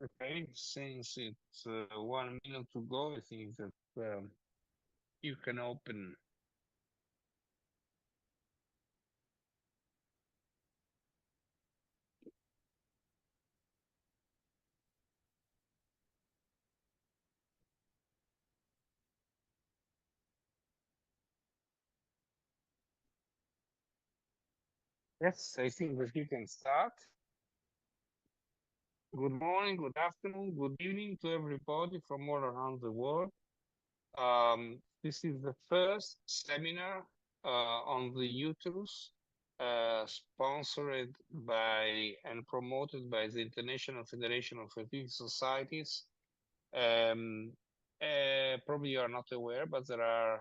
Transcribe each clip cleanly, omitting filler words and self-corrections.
Okay, since it's 1 minute to go, I think that you can open. Yes, I think that you can start. Good morning, good afternoon, good evening to everybody from all around the world. This is the first seminar on the uterus, sponsored by and promoted by the International Federation of Fertility Societies. Probably you are not aware, but there are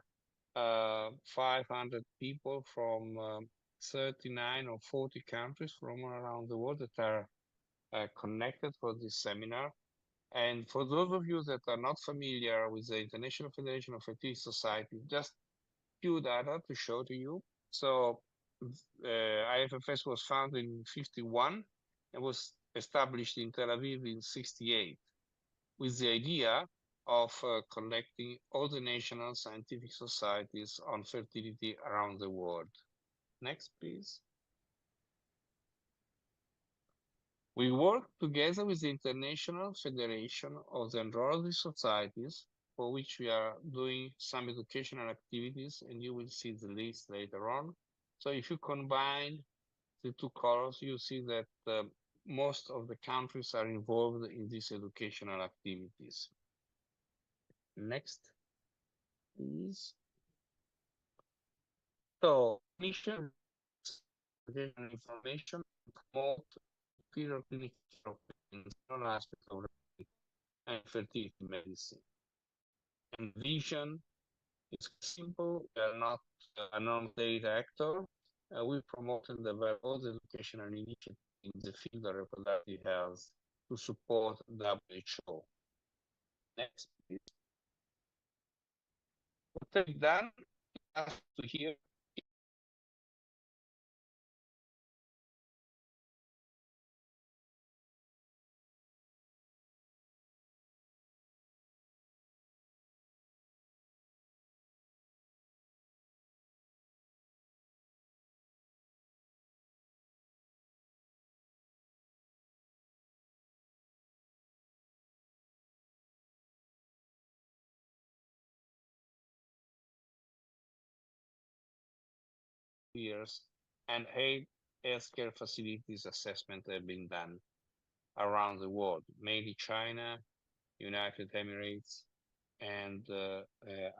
500 people from 39 or 40 countries from all around the world that are connected for this seminar. And for those of you that are not familiar with the International Federation of Fertility Society, just few data to show to you. So IFFS was founded in 51 and was established in Tel Aviv in 68 with the idea of connecting all the national scientific societies on fertility around the world. Next, please. We work together with the International Federation of the Andrology Societies, for which we are doing some educational activities, and you will see the list later on. So if you combine the two colors, you see that most of the countries are involved in these educational activities. Next, please. So, mission information to promote superior clinical care of patients in all aspects of and fertility medicine. And vision is simple. We are not a non-state actor. We promote and develop all the educational initiatives in the field of reproductive health to support WHO. Next, please. What have done to hear years and 8 healthcare facilities assessment have been done around the world, mainly China, United Emirates, and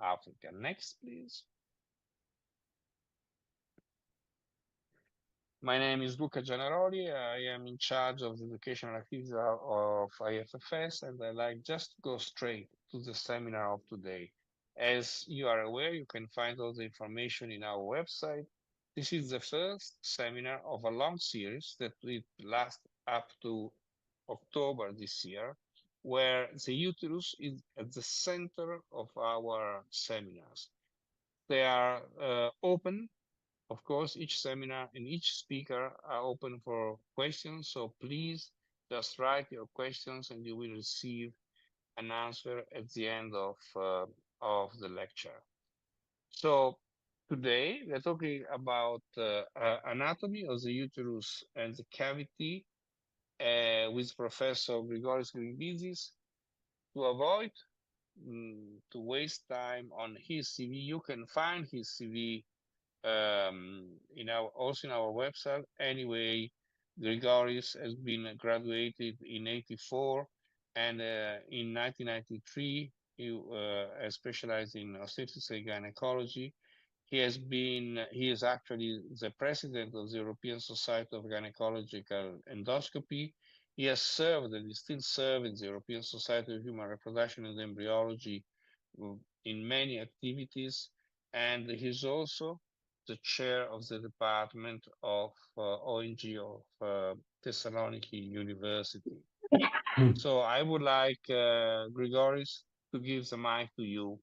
Africa. Next, please. My name is Luca Gianaroli. I am in charge of the educational activities of IFFS, and I like just go straight to the seminar of today. As you are aware, you can find all the information in our website. This is the first seminar of a long series that will last up to October this year, where the uterus is at the center of our seminars. They are open. Of course, each seminar and each speaker are open for questions. So please just write your questions and you will receive an answer at the end of the lecture. So today we're talking about anatomy of the uterus and the cavity with Professor Grigoris Grigbizis. To avoid to waste time on his CV, you can find his CV also in our website. Anyway, Grigoris has been graduated in 84, and in 1993 he specialized in obstetrics and gynecology. He is actually the president of the European Society of Gynecological Endoscopy. He has served and is still serving the European Society of Human Reproduction and Embryology in many activities, and he's also the chair of the department of ONG of Thessaloniki University. So I would like Grigoris to give the mic to you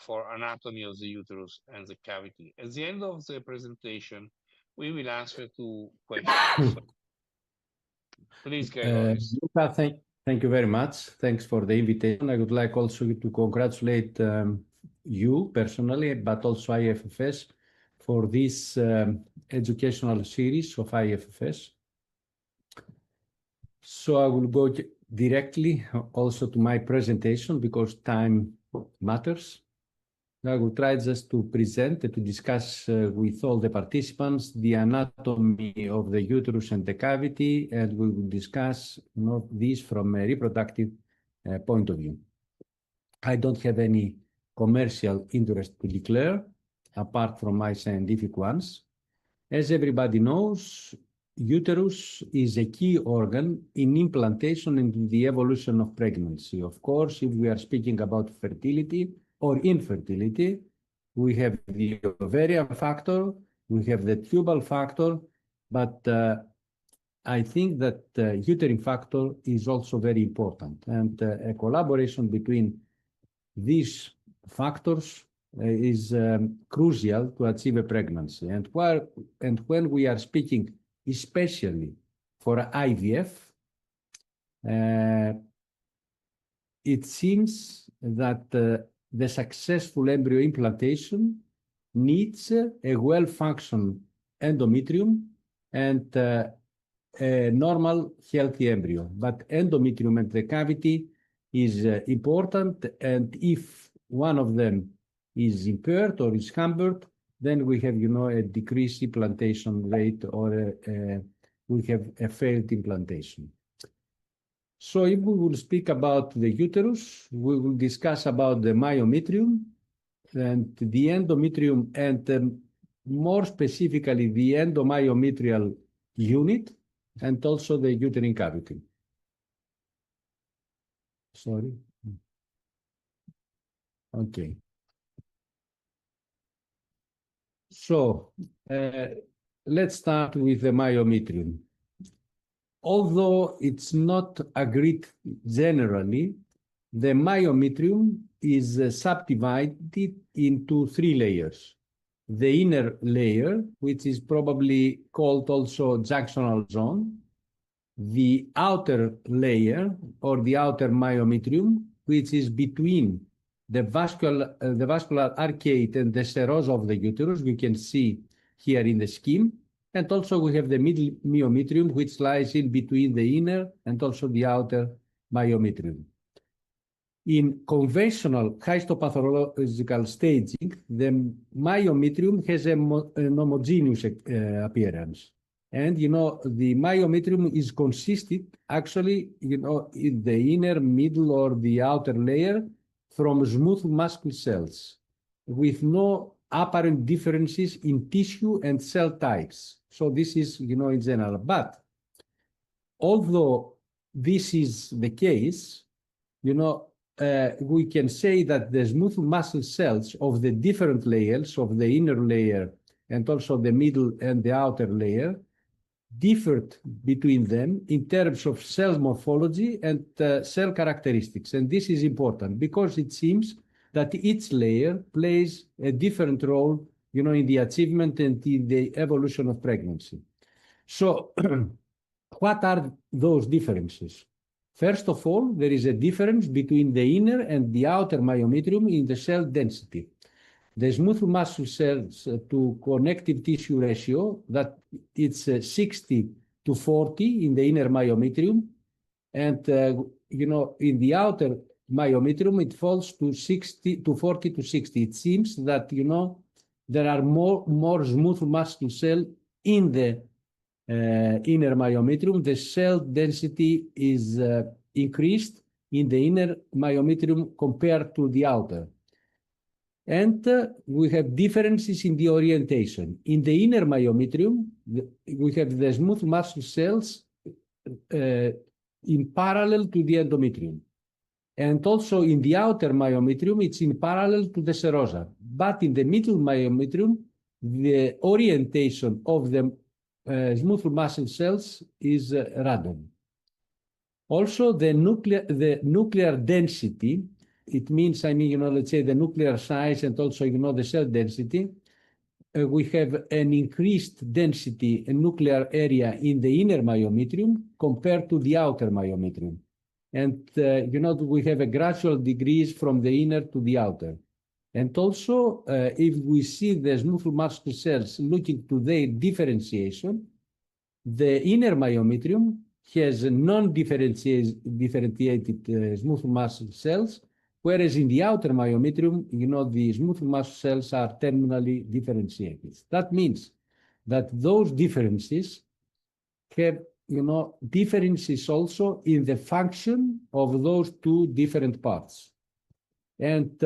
for anatomy of the uterus and the cavity. At the end of the presentation, we will answer to questions. So please, Grigoris. Luca, Thank you very much. Thanks for the invitation. I would like also to congratulate you personally, but also IFFS for this educational series of IFFS. So I will go directly also to my presentation because time matters. I will try just to present, to discuss with all the participants the anatomy of the uterus and the cavity, and we will discuss this from a reproductive point of view. I don't have any commercial interest to declare, apart from my scientific ones. As everybody knows, uterus is a key organ in implantation and the evolution of pregnancy. Of course, if we are speaking about fertility or infertility, we have the ovarian factor, we have the tubal factor, but I think that uterine factor is also very important, and a collaboration between these factors is crucial to achieve a pregnancy. And when we are speaking especially for IVF, it seems that the successful embryo implantation needs a well-functioning endometrium and a normal healthy embryo. But endometrium and the cavity is important, and if one of them is impaired or is hampered, then we have, a decreased implantation rate, or we have a failed implantation. So if we will speak about the uterus, we will discuss about the myometrium and the endometrium, and more specifically the endomyometrial unit, and also the uterine cavity. Sorry. Okay. So let's start with the myometrium. Although it's not agreed generally, the myometrium is subdivided into three layers. The inner layer, which is probably called also junctional zone, the outer layer or the outer myometrium, which is between the vascular arcade and the serosa of the uterus, we can see here in the scheme. And also we have the middle myometrium, which lies in between the inner and also the outer myometrium. In conventional histopathological staging, the myometrium has an homogeneous appearance. And, the myometrium is consisted actually, in the inner, middle, or the outer layer from smooth muscle cells with no apparent differences in tissue and cell types. So this is, in general. But although this is the case, we can say that the smooth muscle cells of the different layers of the inner layer and also the middle and the outer layer differed between them in terms of cell morphology and cell characteristics. And this is important because it seems that each layer plays a different role, in the achievement and in the evolution of pregnancy. So what are those differences? First of all, there is a difference between the inner and the outer myometrium in the cell density. The smooth muscle cells to connective tissue ratio, that it's 60 to 40 in the inner myometrium, and in the outer myometrium it falls to 40 to 60. It seems that there are more smooth muscle cell in the inner myometrium. The cell density is increased in the inner myometrium compared to the outer. And we have differences in the orientation. In the inner myometrium, we have the smooth muscle cells in parallel to the endometrium. And also in the outer myometrium, it's in parallel to the serosa. But in the middle myometrium, the orientation of the smooth muscle cells is random. Also, the nuclear density, it means, let's say the nuclear size and also, the cell density. We have an increased density and nuclear area in the inner myometrium compared to the outer myometrium. And, we have a gradual decrease from the inner to the outer. And also, if we see the smooth muscle cells looking to their differentiation, the inner myometrium has non-differentiated smooth muscle cells, whereas in the outer myometrium, the smooth muscle cells are terminally differentiated. That means that those differences have, differences also in the function of those two different parts. And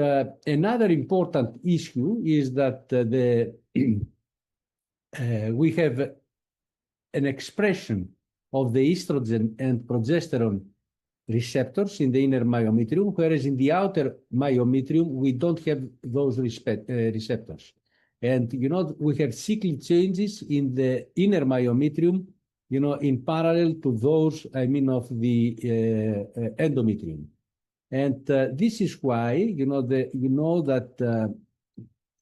another important issue is that we have an expression of the estrogen and progesterone receptors in the inner myometrium, whereas in the outer myometrium, we don't have those receptors. And, we have cyclic changes in the inner myometrium, in parallel to those, of the endometrium. And this is why, that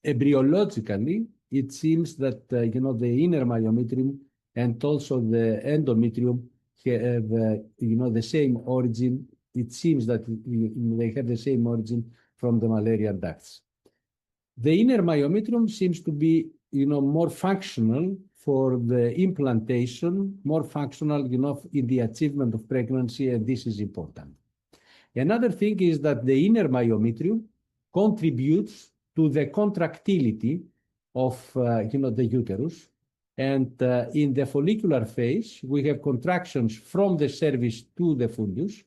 embryologically, it seems that, the inner myometrium and also the endometrium have, the same origin. It seems that they have the same origin from the malarial ducts. The inner myometrium seems to be, more functional for the implantation, more functional, in the achievement of pregnancy, and this is important. Another thing is that the inner myometrium contributes to the contractility of, the uterus. And in the follicular phase, we have contractions from the cervix to the fundus,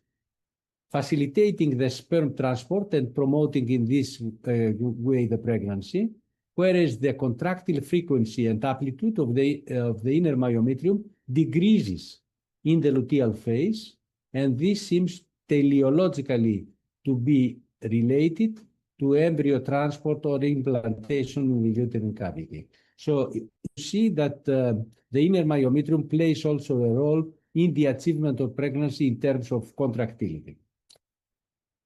facilitating the sperm transport and promoting in this way the pregnancy, whereas the contractile frequency and amplitude of the inner myometrium decreases in the luteal phase, and this seems teleologically to be related to embryo transport or implantation in the uterine cavity. So you see that the inner myometrium plays also a role in the achievement of pregnancy in terms of contractility.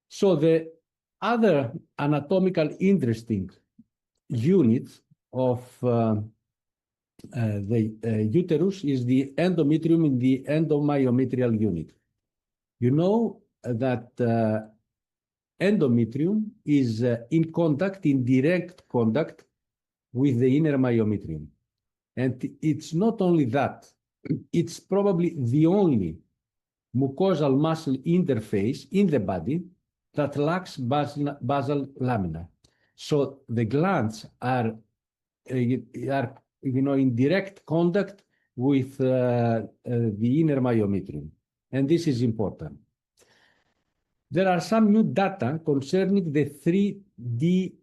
So the other anatomical interesting unit of the uterus is the endometrium in the endomyometrial unit. You know that endometrium is in direct contact with the inner myometrium. And it's not only that, it's probably the only mucosal muscle interface in the body that lacks basal lamina. So the glands are in direct contact with the inner myometrium. And this is important. There are some new data concerning the 3D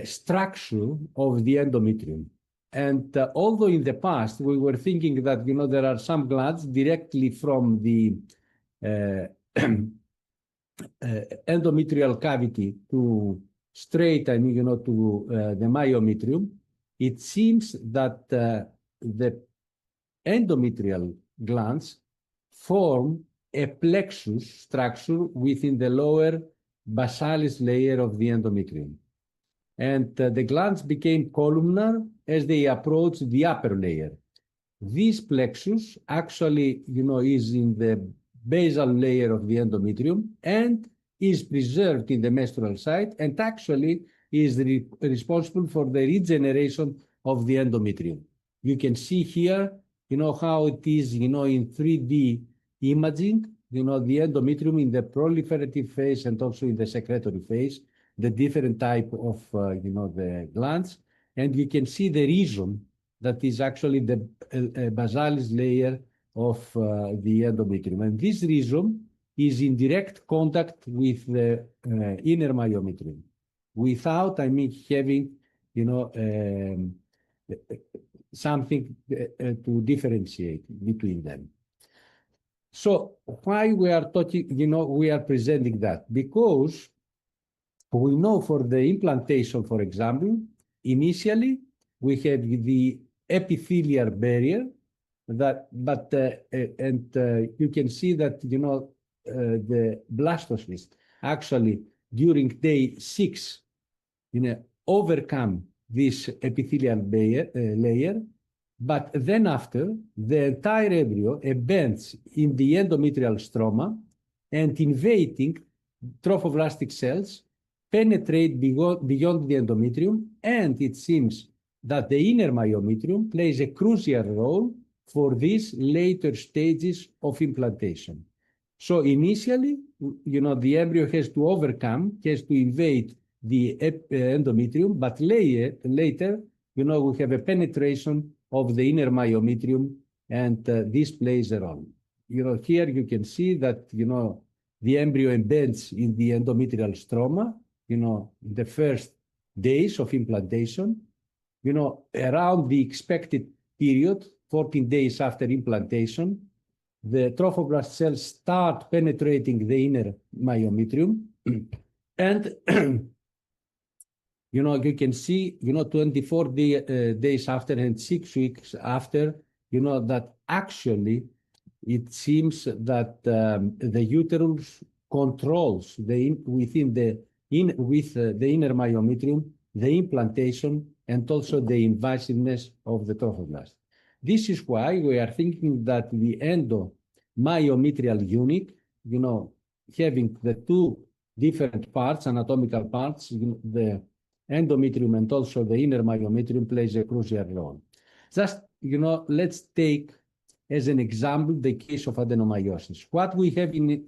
structure of the endometrium. And although in the past we were thinking that, there are some glands directly from the endometrial cavity to straight, to the myometrium, it seems that the endometrial glands form a plexus structure within the lower basalis layer of the endometrium. And the glands became columnar as they approached the upper layer. This plexus actually, is in the basal layer of the endometrium and is preserved in the menstrual site and actually is responsible for the regeneration of the endometrium. You can see here, how it is, in 3D imaging, the endometrium in the proliferative phase and also in the secretory phase, the different type of, the glands. And you can see the reason that is actually the basalis layer of the endometrium. And this rhizome is in direct contact with the inner myometrium without, having, something to differentiate between them. So why we are talking, we are presenting that? Because we know for the implantation, for example, initially we have the epithelial barrier that, you can see that, the blastocyst actually during day 6, overcome this epithelial layer, but then after the entire embryo embeds in the endometrial stroma, and invading trophoblastic cells penetrate beyond the endometrium, and it seems that the inner myometrium plays a crucial role for these later stages of implantation. So initially, the embryo has to invade the endometrium, but later, we have a penetration of the inner myometrium, and this plays a role. Here you can see that, the embryo embeds in the endometrial stroma, in the first days of implantation, around the expected period, 14 days after implantation, the trophoblast cells start penetrating the inner myometrium. And, you can see, 24 days after and 6 weeks after, that actually it seems that the uterus controls within the inner myometrium, the implantation, and also the invasiveness of the trophoblast. This is why we are thinking that the endomyometrial unit, having the two different parts, anatomical parts, the endometrium and also the inner myometrium plays a crucial role. Just, let's take as an example the case of adenomyosis. What we have in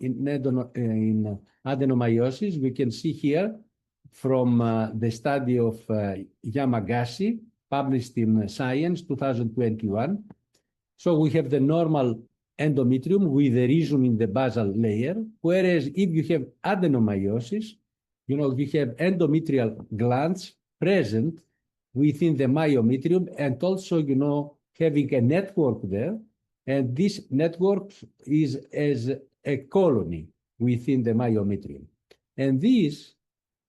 adenomyosis, we can see here from the study of Yamagaki, published in Science 2021. So we have the normal endometrium with a region in the basal layer, whereas if you have adenomyosis, you have endometrial glands present within the myometrium, and also, having a network there, and this network is as a colony within the myometrium. And this,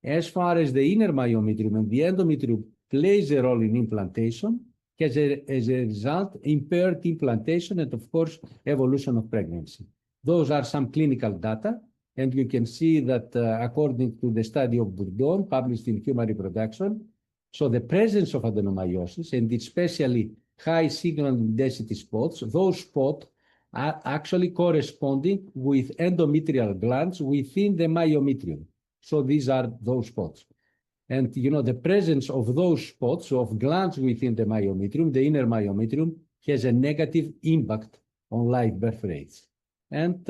as far as the inner myometrium and the endometrium plays a role in implantation, has as a result impaired implantation and, of course, evolution of pregnancy. Those are some clinical data, and you can see that according to the study of Bourdon, published in Human Reproduction, so the presence of adenomyosis, and especially high signal density spots, those spots are actually corresponding with endometrial glands within the myometrium. So these are those spots. And, the presence of those spots of glands within the myometrium, the inner myometrium, has a negative impact on live birth rates. And,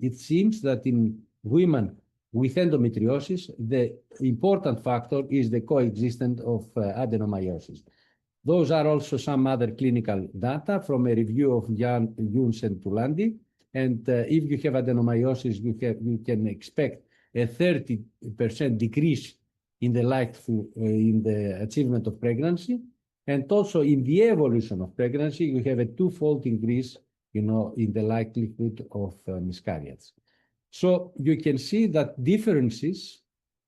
it seems that in women with endometriosis, the important factor is the coexistence of adenomyosis. Those are also some other clinical data from a review of Yuns and Tulandi. And if you have adenomyosis, you can expect a 30% decrease in the achievement of pregnancy, and also in the evolution of pregnancy, you have a twofold increase, in the likelihood of miscarriage. So you can see that differences,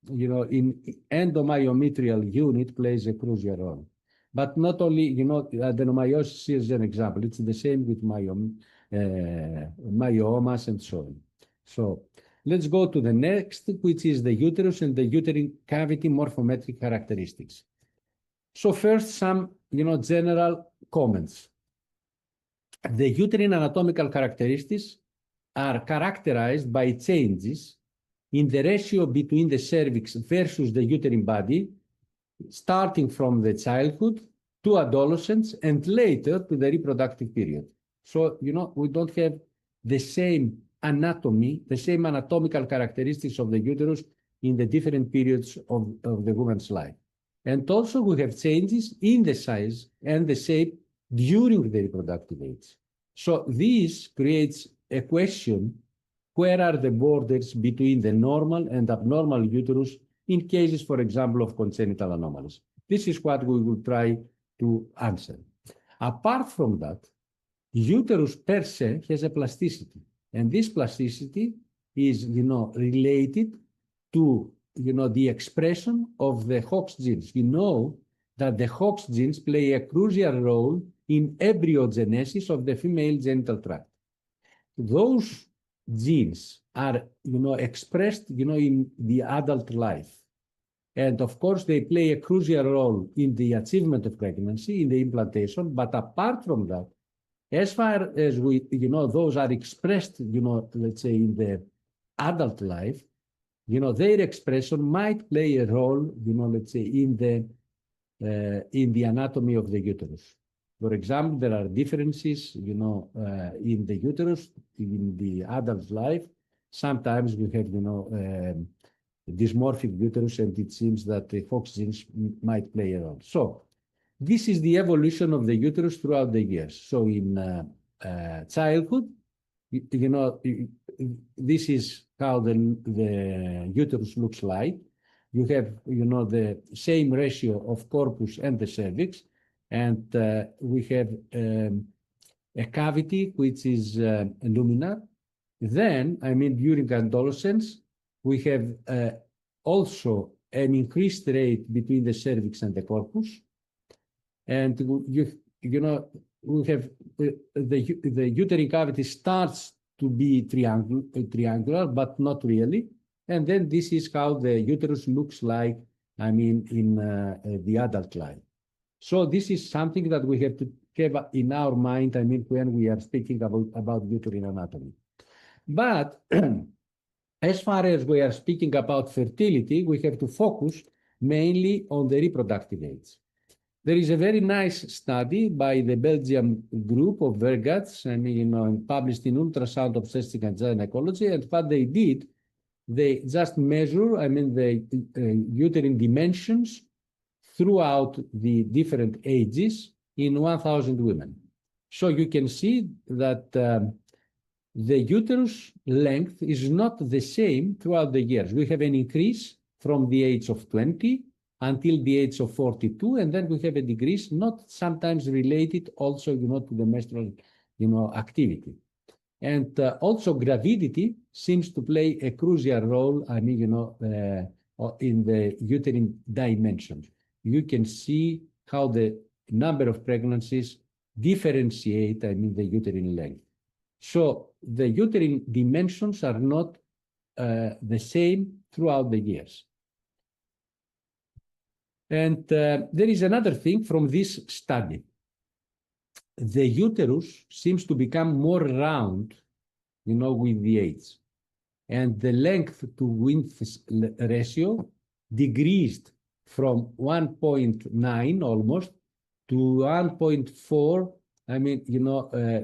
in endomyometrial unit plays a crucial role. But not only, adenomyosis is an example. It's the same with myomas and so on. So let's go to the next, which is the uterus and the uterine cavity morphometric characteristics. So first, some, general comments. The uterine anatomical characteristics are characterized by changes in the ratio between the cervix versus the uterine body, starting from the childhood to adolescence and later to the reproductive period. So, we don't have the same anatomy, the same anatomical characteristics of the uterus in the different periods of the woman's life. And also we have changes in the size and the shape during the reproductive age. So this creates a question, where are the borders between the normal and abnormal uterus in cases, for example, of congenital anomalies? This is what we will try to answer. Apart from that, uterus per se has a plasticity, and this plasticity is, related to, the expression of the Hox genes. We know that the Hox genes play a crucial role in embryogenesis of the female genital tract. Those genes are, expressed, in the adult life. And of course, they play a crucial role in the achievement of pregnancy, in the implantation. But apart from that, As far as we, those are expressed, let's say in the adult life, their expression might play a role, let's say in the anatomy of the uterus. For example, there are differences, in the uterus, in the adult life. Sometimes we have, dysmorphic uterus, and it seems that the Fox genes might play a role. So this is the evolution of the uterus throughout the years. So in childhood, this is how the uterus looks like. You have, the same ratio of corpus and the cervix, and we have a cavity which is luminal. Then, during adolescence, we have also an increased rate between the cervix and the corpus. And we have the uterine cavity starts to be triangular, but not really. And then this is how the uterus looks like, in the adult life. So this is something that we have to have in our mind, when we are speaking about uterine anatomy. But as far as we are speaking about fertility, we have to focus mainly on the reproductive age. There is a very nice study by the Belgium group of I.I.R.G, published in Ultrasound Obstetrics and Gynecology. And what they did, they just measure, the uterine dimensions throughout the different ages in 1,000 women. So you can see that the uterus length is not the same throughout the years. We have an increase from the age of 20 until the age of 42, and then we have a decrease, not sometimes related also, to the menstrual, activity. And also gravidity seems to play a crucial role, in the uterine dimensions. You can see how the number of pregnancies differentiate, the uterine length. So the uterine dimensions are not the same throughout the years. And there is another thing from this study. The uterus seems to become more round, with the age. And the length to width ratio decreased from 1.9 almost to 1.4,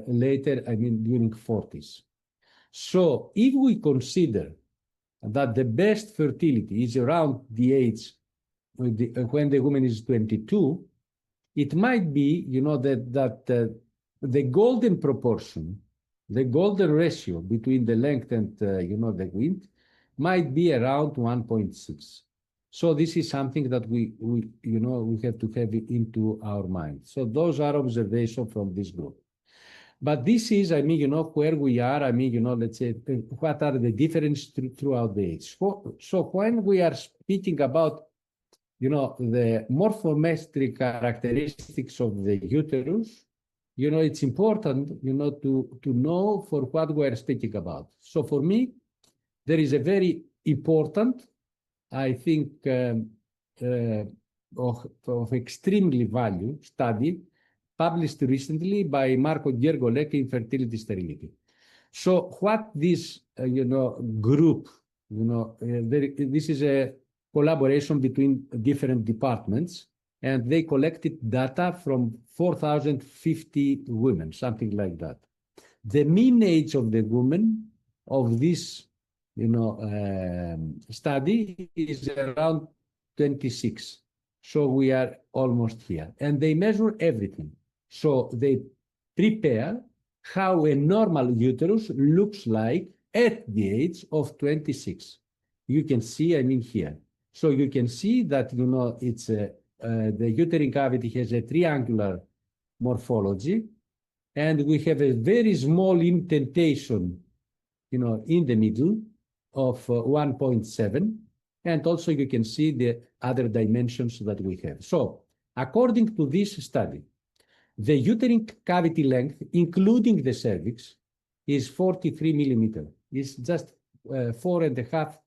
later, during 40s. So if we consider that the best fertility is around the age when the woman is 22, it might be, that the golden proportion, the golden ratio between the length and, the width might be around 1.6. So this is something that we have to have into our mind. So those are observations from this group. But this is, where we are, let's say, what are the differences throughout the age. So when we are speaking about the morphometric characteristics of the uterus, it's important, to know for what we are speaking about. So for me, there is a very important, I think, of extremely value study published recently by Marco Gergolek in Fertility Sterility. So what this, group, this is a collaboration between different departments, and they collected data from 4,050 women, something like that. The mean age of the woman of this, study is around 26. So we are almost here. And they measure everything. So they prepare how a normal uterus looks like at the age of 26. You can see, here. So you can see that, it's the uterine cavity has a triangular morphology, and we have a very small indentation, in the middle of 1.7. And also you can see the other dimensions that we have. So according to this study, the uterine cavity length, including the cervix, is 43 millimeter. It's just 4.5,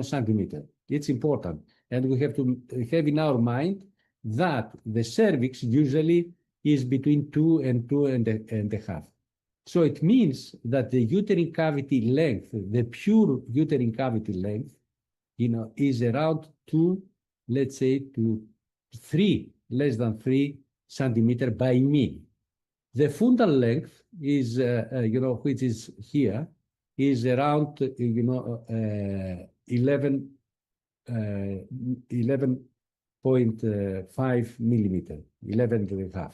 centimeter. It's important. And we have to have in our mind that the cervix usually is between 2 and 2.5. So it means that the uterine cavity length, the pure uterine cavity length, is around 2, let's say, to 3, less than 3 centimeter by me. The fundal length is, which is here, is around, 11.5 millimeter, 11.5.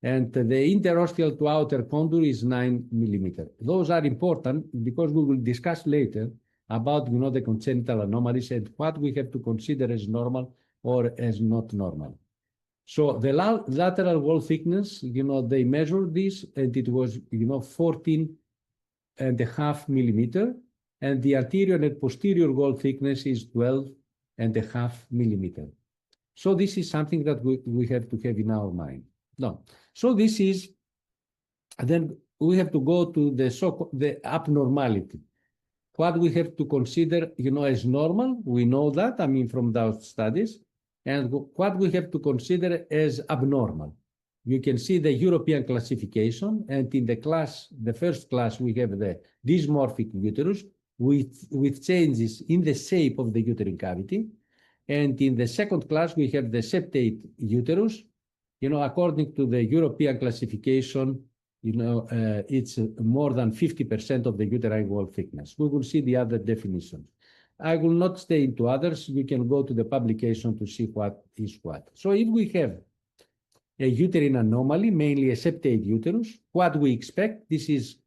And the interosteal to outer contour is 9 millimeter. Those are important because we will discuss later about, the congenital anomalies and what we have to consider as normal or as not normal. So the lateral wall thickness, they measured this and it was, 14.5 millimeter, and the anterior and posterior wall thickness is 12.5 millimeter. So this is something that we have to have in our mind. No. So this is, then we have to go to the abnormality. What we have to consider, as normal, we know that, from those studies, and what we have to consider as abnormal. You can see the European classification, and in the first class, we have the dysmorphic uterus with changes in the shape of the uterine cavity. And in the second class, we have the septate uterus. According to the European classification, it's more than 50% of the uterine wall thickness. We will see the other definitions. I will not stay into others. You can go to the publication to see what is what. So if we have a uterine anomaly, mainly a septate uterus, what we expect, this is,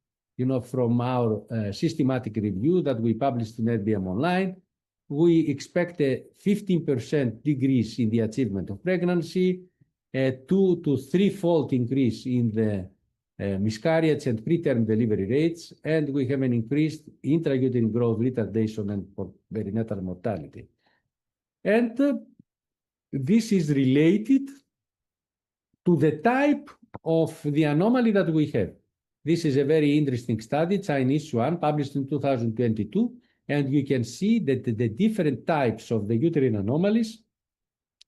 from our systematic review that we published in LBM Online, we expect a 15% decrease in the achievement of pregnancy, a 2 to 3-fold increase in the miscarriage and preterm delivery rates, and we have an increased intrauterine growth retardation and perinatal mortality. And this is related to the type of the anomaly that we have. This is a very interesting study, Chinese one, published in 2022, and you can see that the different types of the uterine anomalies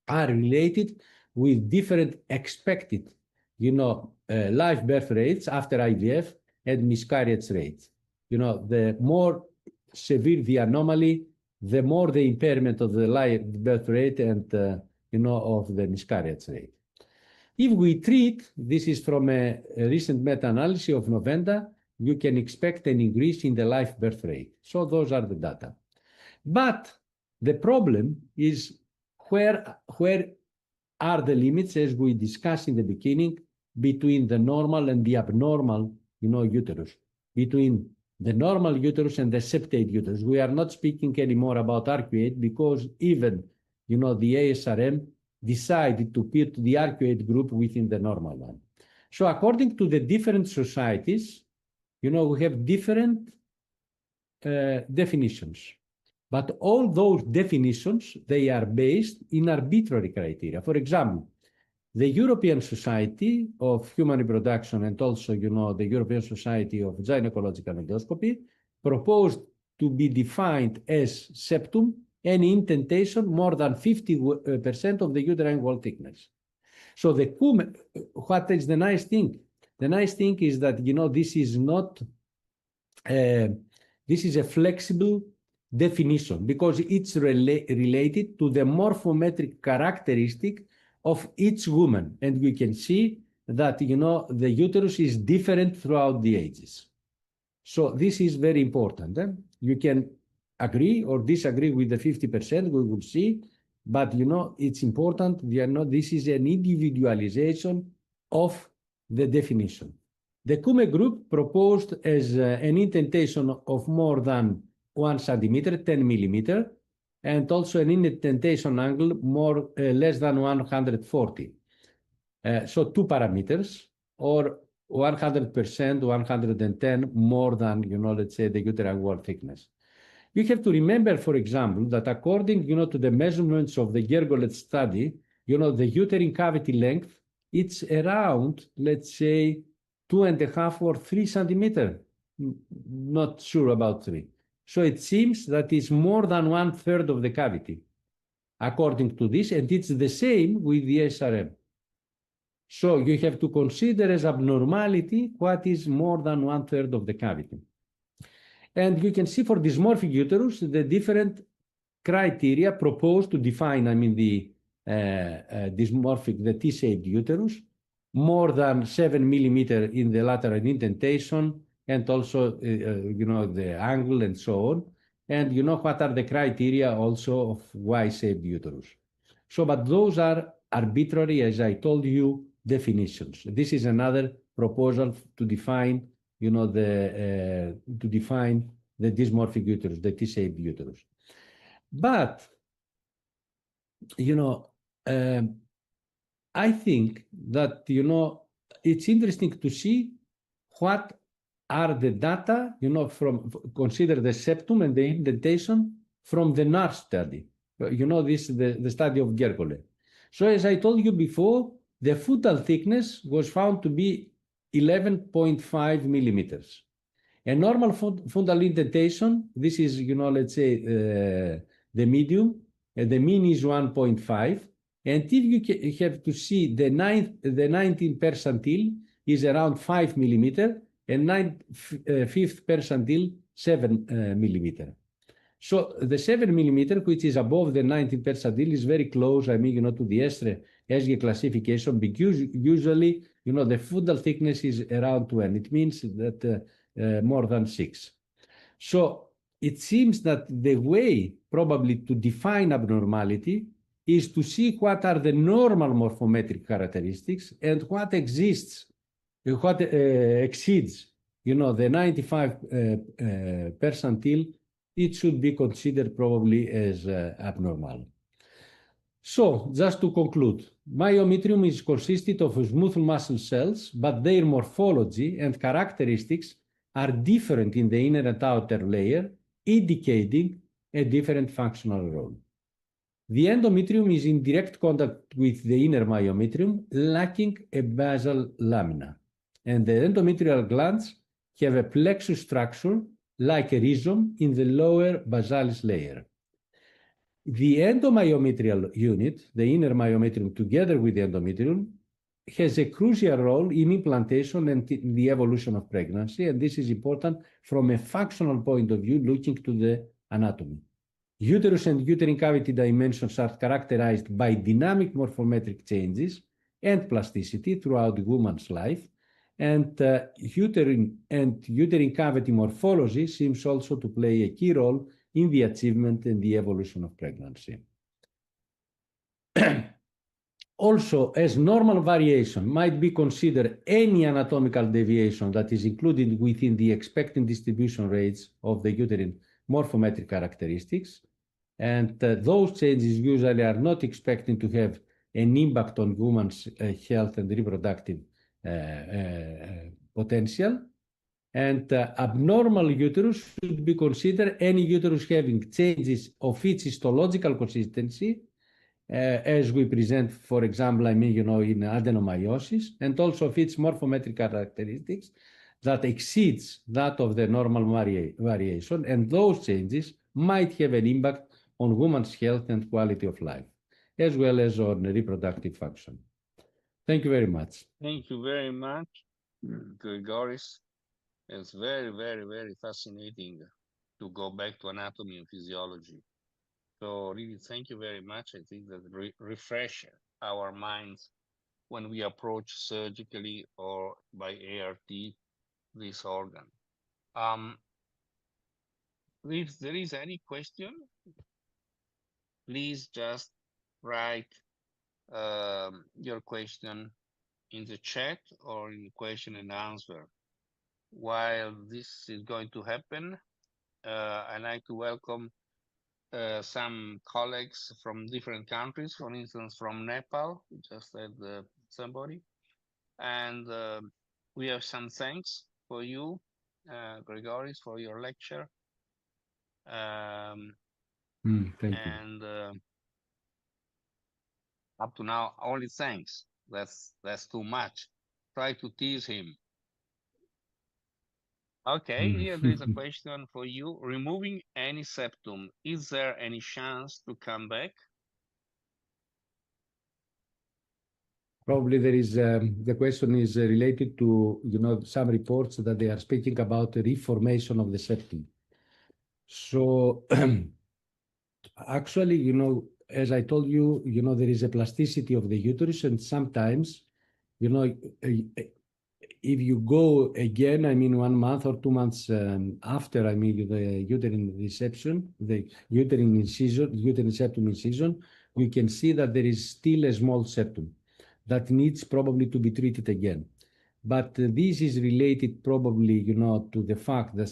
are related with different expected, live birth rates after IVF and miscarriage rates. The more severe the anomaly, the more the impairment of the live birth rate and, of the miscarriage rate. If we treat, this is from a recent meta-analysis of November, you can expect an increase in the live birth rate. So those are the data. But the problem is where are the limits, as we discussed in the beginning, between the normal and the abnormal, uterus, between the normal uterus and the septate uterus. We are not speaking anymore about IIA because even, the I.I.R.M decided to put the IIA group within the normal one. So according to the different societies, we have different definitions. But all those definitions, they are based in arbitrary criteria. For example, the European Society of Human Reproduction and also, the European Society of Gynecological Endoscopy proposed to be defined as septum any indentation more than 50% of the uterine wall thickness. So what is the nice thing? The nice thing is that, this is not, this is a flexible definition because it's related to the morphometric characteristic of each woman. And we can see that, the uterus is different throughout the ages. So this is very important. You can agree or disagree with the 50%, we will see, but it's important, this is an individualization of the definition. The Kume group proposed as an indentation of more than 1 centimeter, 10 millimeter, and also an indentation angle less than 140. So 2 parameters, or 100%, 110 more than, let's say the uterine wall thickness. You have to remember, for example, that according, to the measurements of the Gergolet study, the uterine cavity length, it's around, let's say, 2.5 or 3 centimeter. Not sure about 3. So it seems that it's more than 1/3 of the cavity, according to this, and it's the same with the I.I.R.M. So you have to consider as abnormality what is more than 1/3 of the cavity. And you can see for dysmorphic uterus, the different criteria proposed to define, the dysmorphic, the T-shaped uterus, more than 7 millimeter in the lateral indentation, and also, the angle and so on. And what are the criteria also of Y-shaped uterus. So, but those are arbitrary, as I told you, definitions. This is another proposal to define, the dysmorphic uterus, the T-shaped uterus. But, I think that, it's interesting to see what are the data, from consider the septum and the indentation from the I.I.R.G study. This is the study of Gergole. So as I told you before, the fetal thickness was found to be 11.5 millimeters. A normal fundal indentation, this is, let's say, the medium, the mean is 1.5. And if you have to see the 19th percentile is around 5 millimeter, and 5th percentile 7 millimeter. So the 7 millimeter, which is above the 19th percentile, is very close, to the I.I.R.G classification, because usually, the fundal thickness is around 20. It means that more than 6. So it seems that the way probably to define abnormality is to see what are the normal morphometric characteristics and what exists, what exceeds, the 95 percentile. It should be considered probably as abnormal. So, just to conclude, myometrium is consisted of smooth muscle cells, but their morphology and characteristics are different in the inner and outer layer, indicating a different functional role. The endometrium is in direct contact with the inner myometrium, lacking a basal lamina, and the endometrial glands have a plexus structure like a rhizome in the lower basalis layer. The endomyometrial unit, the inner myometrium together with the endometrium, has a crucial role in implantation and in the evolution of pregnancy, and this is important from a functional point of view, looking to the anatomy. Uterus and uterine cavity dimensions are characterized by dynamic morphometric changes and plasticity throughout the woman's life, and uterine cavity morphology seems also to play a key role in the achievement and the evolution of pregnancy. Also, as normal variation might be considered any anatomical deviation that is included within the expected distribution rates of the uterine morphometric characteristics, and those changes usually are not expected to have an impact on women's health and reproductive potential. And abnormal uterus should be considered any uterus having changes of its histological consistency, as we present, for example, in adenomyosis, and also of its morphometric characteristics that exceeds that of the normal variation, and those changes might have an impact on women's health and quality of life, as well as on reproductive function. Thank you very much. Thank you very much, Grigoris. It's very, very, very fascinating to go back to anatomy and physiology. So really, thank you very much. I think that refresh our minds when we approach surgically or by ART this organ. If there is any question, please just write your question in the chat or in question and answer. While this is going to happen, I'd like to welcome some colleagues from different countries, for instance, from Nepal. We just had somebody. And we have some thanks for you, Grigoris, for your lecture. Thank you. And up to now, only thanks. That's too much. Try to tease him. Okay, here there is a question for you. Removing any septum, is there any chance to come back? Probably there is the question is related to some reports that they are speaking about the reformation of the septum. So actually, as I told you, there is a plasticity of the uterus, and sometimes, if you go again, I mean, 1 month or 2 months after, I mean, the uterine reception, the uterine incision, uterine septum incision, you can see that there is still a small septum that needs probably to be treated again. But this is related probably, to the fact that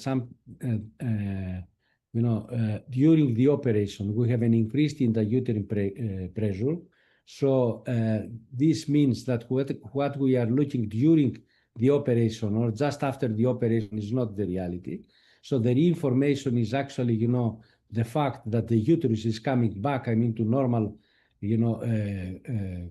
during the operation, we have an increase in the uterine pressure. So this means that what we are looking during the operation or just after the operation is not the reality. So the information is actually, the fact that the uterus is coming back, I mean, to normal,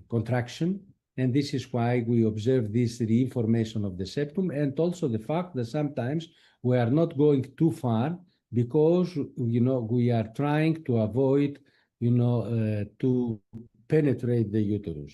contraction. And this is why we observe this reformation of the septum, and also the fact that sometimes we are not going too far because, we are trying to avoid, to penetrate the uterus.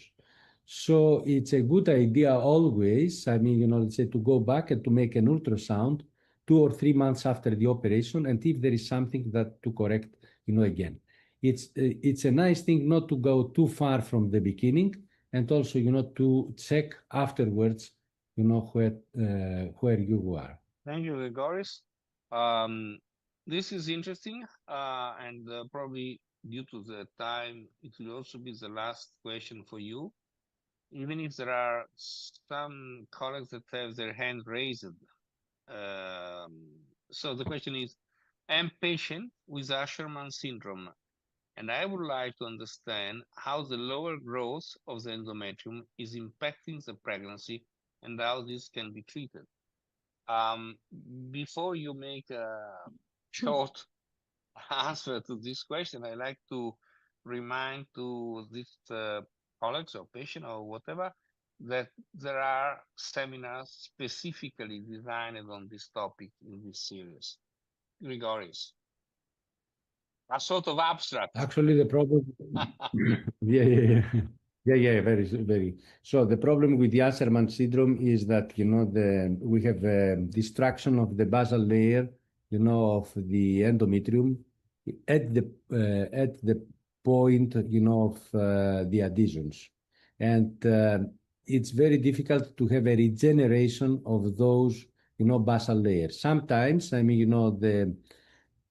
So it's a good idea always, I mean, let's say, to go back and to make an ultrasound 2 or 3 months after the operation, and if there is something that to correct, again. It's a nice thing not to go too far from the beginning, and also, to check afterwards, where you are. Thank you, Grigoris. This is interesting, and probably due to the time, it will also be the last question for you. Even if there are some colleagues that have their hand raised. So the question is, I'm patient with Asherman syndrome, and I would like to understand how the lower growth of the endometrium is impacting the pregnancy and how this can be treated. Before you make a short answer to this question, I like to remind to these colleagues or patient or whatever that there are seminars specifically designed on this topic in this series. Grigoris, a sort of abstract. Actually, the problem, yeah, very. So the problem with the Asherman syndrome is that, we have destruction of the basal layer, of the endometrium at the point, of the adhesions. And it's very difficult to have a regeneration of those, basal layers. Sometimes, I mean, the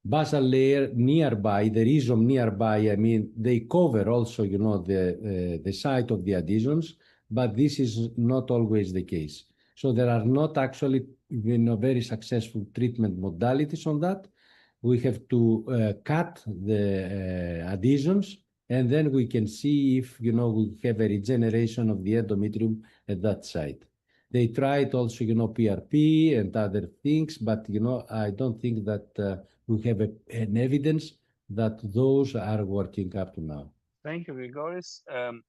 basal layer nearby, the rhizome nearby, I mean, they cover also, the site of the adhesions, but this is not always the case. So there are not actually, very successful treatment modalities on that. We have to cut the adhesions, and then we can see if, we have a regeneration of the endometrium at that site. They tried also, PRP and other things, but, I don't think that we have an evidence that those are working up to now. Thank you, Grigoris.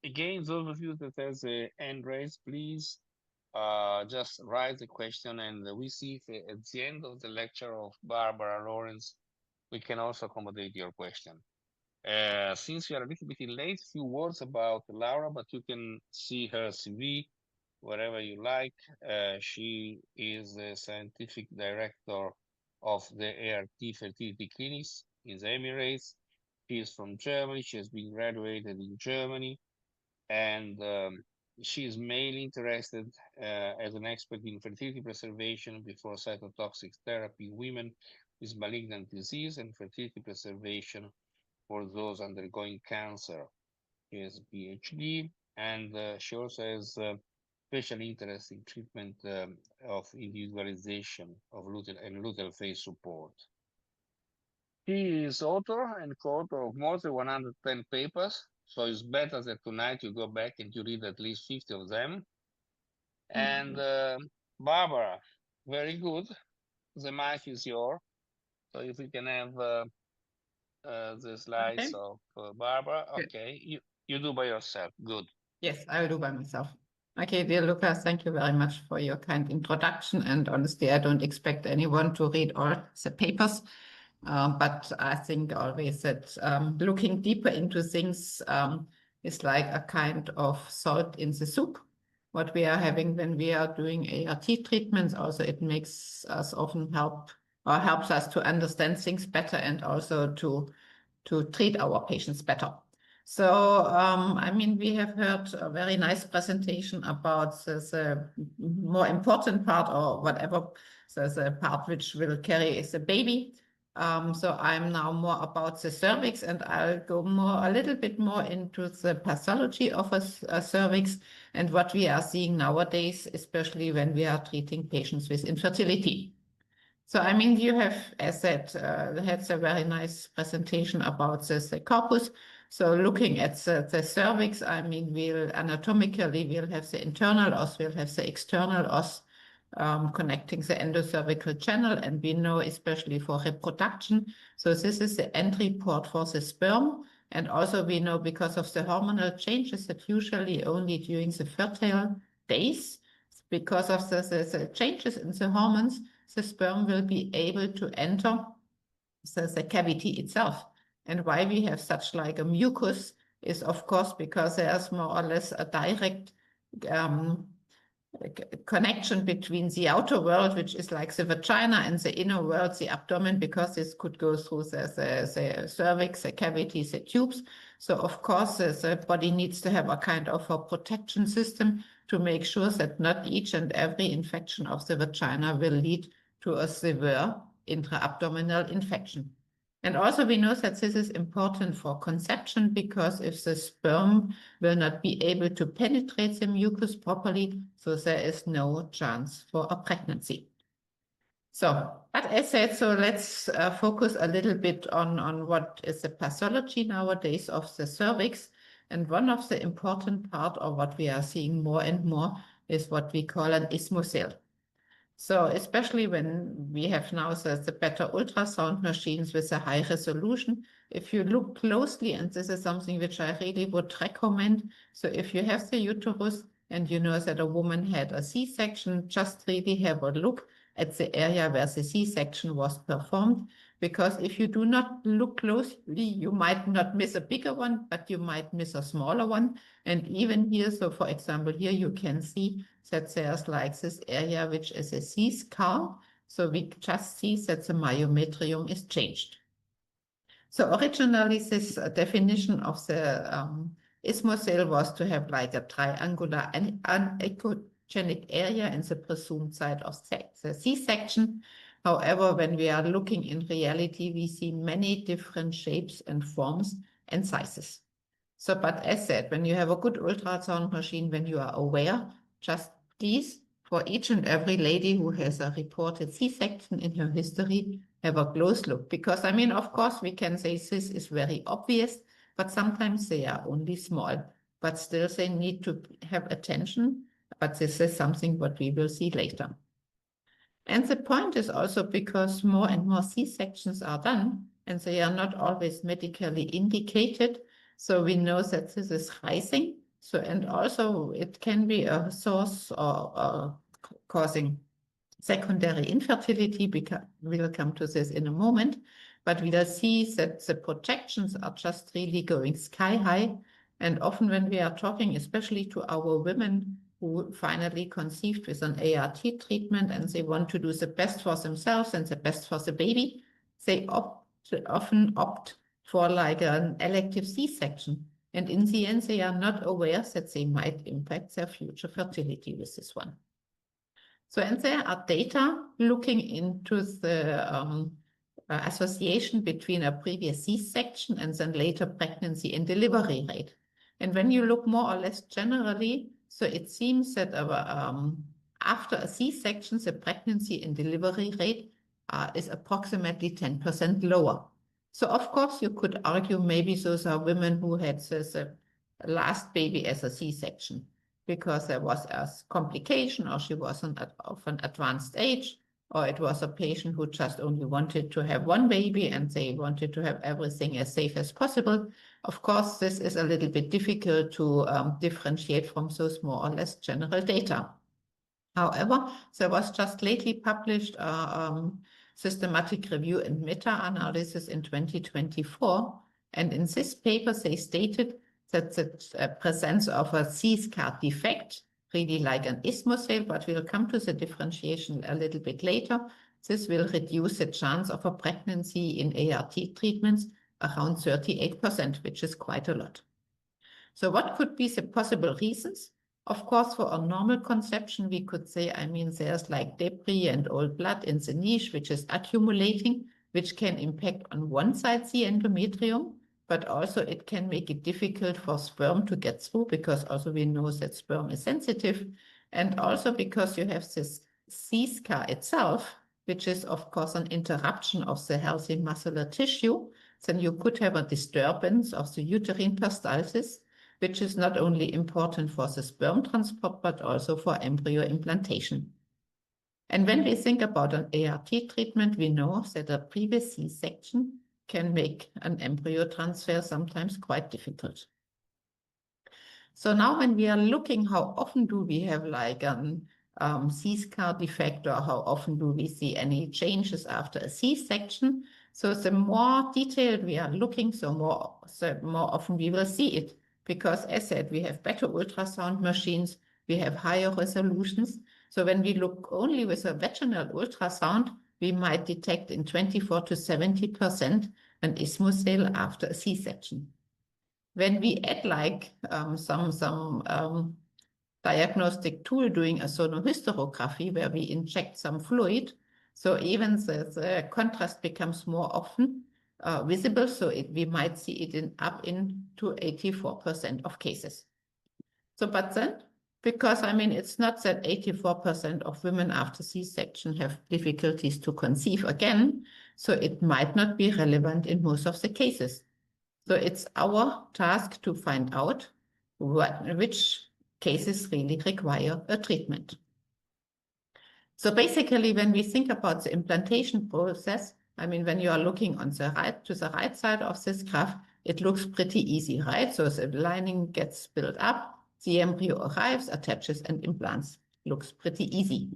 Again, those of you that has a hand raised, please just write the question, and we see if at the end of the lecture of Barbara Lawrence, we can also accommodate your question. Since we are a little bit late, few words about Laura, but you can see her CV wherever you like. She is the scientific director of the I.I.R.G fertility clinics in the Emirates. She is from Germany. She has been graduated in Germany, and she is mainly interested as an expert in fertility preservation before cytotoxic therapy in women with malignant disease and fertility preservation for those undergoing cancer. She has a PhD, and she also has special interest in treatment of individualization of luteal phase support. He is author and co-author of more than 110 papers, so it's better that tonight you go back and you read at least 50 of them. And Barbara, very good. The mic is yours. So if we can have the slides of Barbara. Okay, you do by yourself. Good. Yes, I will do by myself. Okay, dear Luca, thank you very much for your kind introduction. And honestly, I don't expect anyone to read all the papers. But I think always that looking deeper into things is like a kind of salt in the soup, what we are having when we are doing ART treatments. Also, it makes us often helps us to understand things better and also to treat our patients better. So, I mean, we have heard a very nice presentation about the more important part or whatever, so the part which will carry is the baby. So I'm now more about the cervix, and I'll go a little bit more into the pathology of a cervix and what we are seeing nowadays, especially when we are treating patients with infertility. So, I mean, you have, as said, had a very nice presentation about the corpus. So looking at the cervix, I mean, anatomically, we'll have the internal os, we'll have the external os connecting the endocervical channel. And we know, especially for reproduction, so this is the entry port for the sperm. And also we know because of the hormonal changes that usually only during the fertile days, because of the changes in the hormones, the sperm will be able to enter the cavity itself. And why we have such like a mucus is, of course, because there's more or less a direct connection between the outer world, which is like the vagina, and the inner world, the abdomen, because this could go through the cervix, the cavities, the tubes. So, of course, the body needs to have a kind of a protection system to make sure that not each and every infection of the vagina will lead to a severe intra-abdominal infection. And also we know that this is important for conception, because if the sperm will not be able to penetrate the mucus properly, so there is no chance for a pregnancy. So, but as said, so let's focus a little bit on what is the pathology nowadays of the cervix. And one of the important part of what we are seeing more and more is what we call an isthmocele. So especially when we have now the better ultrasound machines with a high resolution, if you look closely, and this is something which I really would recommend, so if you have the uterus and you know that a woman had a C-section, just really have a look at the area where the C-section was performed, because if you do not look closely, you might not miss a bigger one, but you might miss a smaller one. And even here, so for example, here you can see that there's like this area which is a C-scar. So we just see that the myometrium is changed. So originally this definition of the isthmocele was to have like a triangular and echogenic area in the presumed site of the C-section. However, when we are looking in reality, we see many different shapes and forms and sizes. So, but as said, when you have a good ultrasound machine, when you are aware, just please, for each and every lady who has a reported C-section in her history, have a close look. Because, I mean, of course, we can say this is very obvious, but sometimes they are only small, but still they need to have attention. But this is something what we will see later. And the point is also because more and more C-sections are done, and they are not always medically indicated. So we know that this is rising. So, and also it can be a source or causing secondary infertility, because we'll come to this in a moment. But we'll see that the projections are just really going sky high. And often when we are talking, especially to our women who finally conceived with an ART treatment and they want to do the best for themselves and the best for the baby, they often opt for like an elective C-section. And in the end, they are not aware that they might impact their future fertility with this one. So, and there are data looking into the association between a previous C-section and then later pregnancy and delivery rate. And when you look more or less generally, so it seems that after a C-section, the pregnancy and delivery rate is approximately 10% lower. So of course you could argue maybe those are women who had the last baby as a C-section because there was a complication, or she was of an advanced age, or it was a patient who just only wanted to have one baby and they wanted to have everything as safe as possible. Of course, this is a little bit difficult to differentiate from those more or less general data. However, there was just lately published a systematic review and meta-analysis in 2024. And in this paper, they stated that's the presence of a C-scar defect, really like an isthmus cell, but we'll come to the differentiation a little bit later. This will reduce the chance of a pregnancy in ART treatments around 38%, which is quite a lot. So what could be the possible reasons? Of course, for a normal conception, we could say, I mean, there's like debris and old blood in the niche, which is accumulating, which can impact on one side the endometrium, but also it can make it difficult for sperm to get through, because also we know that sperm is sensitive, and also because you have this C-scar itself, which is of course an interruption of the healthy muscular tissue, then you could have a disturbance of the uterine peristalsis, which is not only important for the sperm transport, but also for embryo implantation. And when we think about an ART treatment, we know that a previous C-section can make an embryo transfer sometimes quite difficult. So now when we are looking how often do we have like an C-scar defect, or how often do we see any changes after a C-section, so the more detailed we are looking, the more often we will see it. Because as said, we have better ultrasound machines, we have higher resolutions. So when we look only with a vaginal ultrasound, we might detect in 24 to 70% an isthmus cell after a C-section. When we add like some diagnostic tool doing a sonohysterography where we inject some fluid, so even the contrast becomes more often visible, so we might see it up into 84% of cases. So, but then, because I mean, it's not that 84% of women after C-section have difficulties to conceive again, so it might not be relevant in most of the cases. So it's our task to find out which cases really require a treatment. So basically, when we think about the implantation process, I mean, when you are looking on the right side of this graph, it looks pretty easy, right? So the lining gets built up, the embryo arrives, attaches, and implants. Looks pretty easy.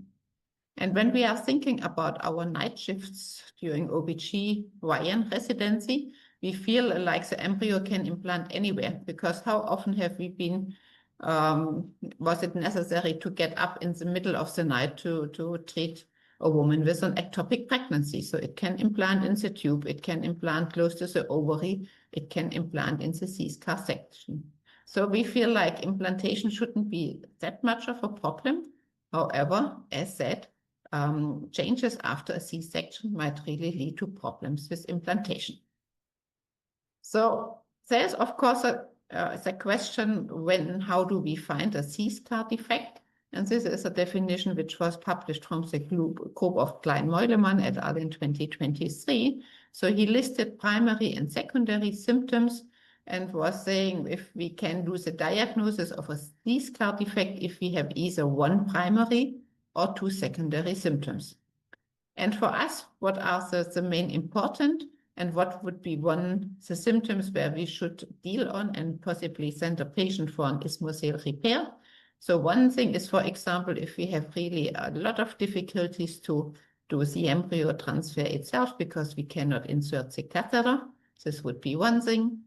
And when we are thinking about our night shifts during OB/GYN residency, we feel like the embryo can implant anywhere, because how often have we been, was it necessary to get up in the middle of the night to treat a woman with an ectopic pregnancy? So it can implant in the tube, it can implant close to the ovary, it can implant in the C-scar section. So we feel like implantation shouldn't be that much of a problem. However, as said, changes after a C-section might really lead to problems with implantation. So there's, of course, the question, how do we find a C-scar defect? And this is a definition which was published from the group of Klein-Meulemann et al. In 2023. So he listed primary and secondary symptoms and was saying if we can do the diagnosis of a C-scar defect if we have either one primary or two secondary symptoms. And for us, what are the main important and what would be the symptoms where we should deal on and possibly send a patient for an isthmus cell repair? So one thing is, for example, if we have really a lot of difficulties to do the embryo transfer itself because we cannot insert the catheter, this would be one thing.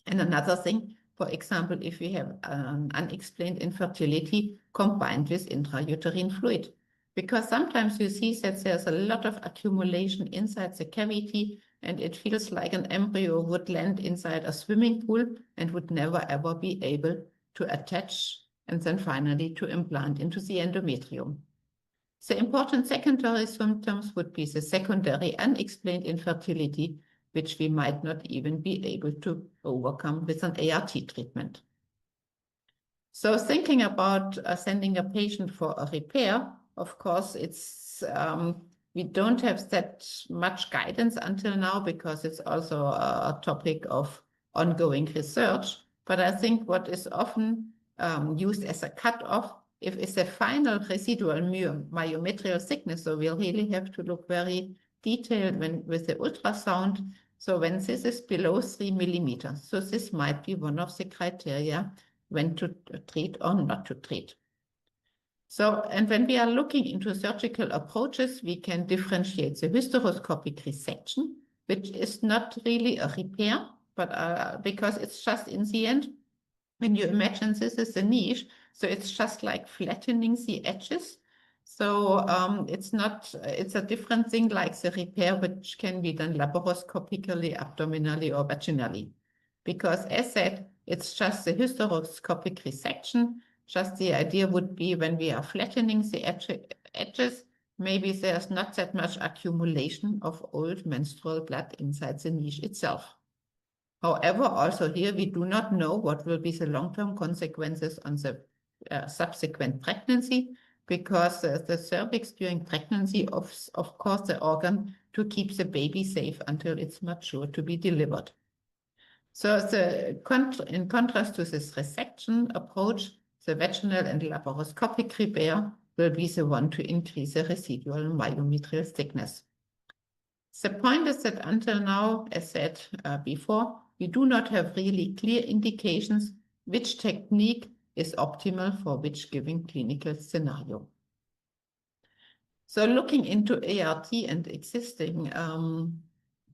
And another thing, for example, if we have unexplained infertility combined with intrauterine fluid. Because sometimes you see that there's a lot of accumulation inside the cavity and it feels like an embryo would land inside a swimming pool and would never ever be able to attach and then finally to implant into the endometrium. The important secondary symptoms would be the secondary unexplained infertility, which we might not even be able to overcome with an ART treatment. So thinking about sending a patient for a repair, of course, it's we don't have that much guidance until now because it's also a topic of ongoing research. But I think what is often used as a cutoff if it's a final residual myometrial thickness, so we'll really have to look very detailed with the ultrasound. So when this is below 3 millimeters, so this might be one of the criteria when to treat or not to treat. So, and when we are looking into surgical approaches, we can differentiate the hysteroscopic resection, which is not really a repair, but because it's just in the end when you imagine this is a niche, so it's just like flattening the edges. So it's a different thing like the repair, which can be done laparoscopically, abdominally, or vaginally. Because as said, it's just the hysteroscopic resection. Just the idea would be when we are flattening the edges, maybe there's not that much accumulation of old menstrual blood inside the niche itself. However, also here we do not know what will be the long-term consequences on the subsequent pregnancy, because the cervix during pregnancy of course the organ to keep the baby safe until it's mature to be delivered. So in contrast to this resection approach, the vaginal and laparoscopic repair will be the one to increase the residual myometrial thickness. The point is that until now, as said before, we do not have really clear indications which technique is optimal for which given clinical scenario. So looking into ART and existing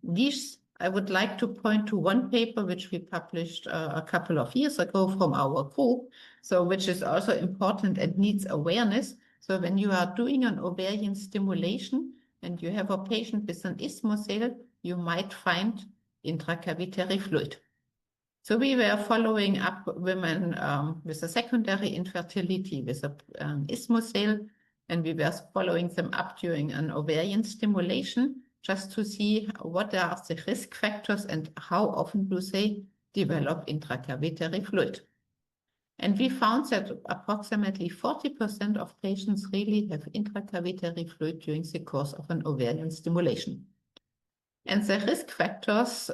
niches, I would like to point to one paper which we published a couple of years ago from our group, so which is also important and needs awareness. So when you are doing an ovarian stimulation and you have a patient with an isthmocele, you might find intracavitary fluid. So we were following up women with a secondary infertility with an isthmocele, and we were following them up during an ovarian stimulation just to see what are the risk factors and how often do they develop intracavitary fluid. And we found that approximately 40% of patients really have intracavitary fluid during the course of an ovarian stimulation. And the risk factors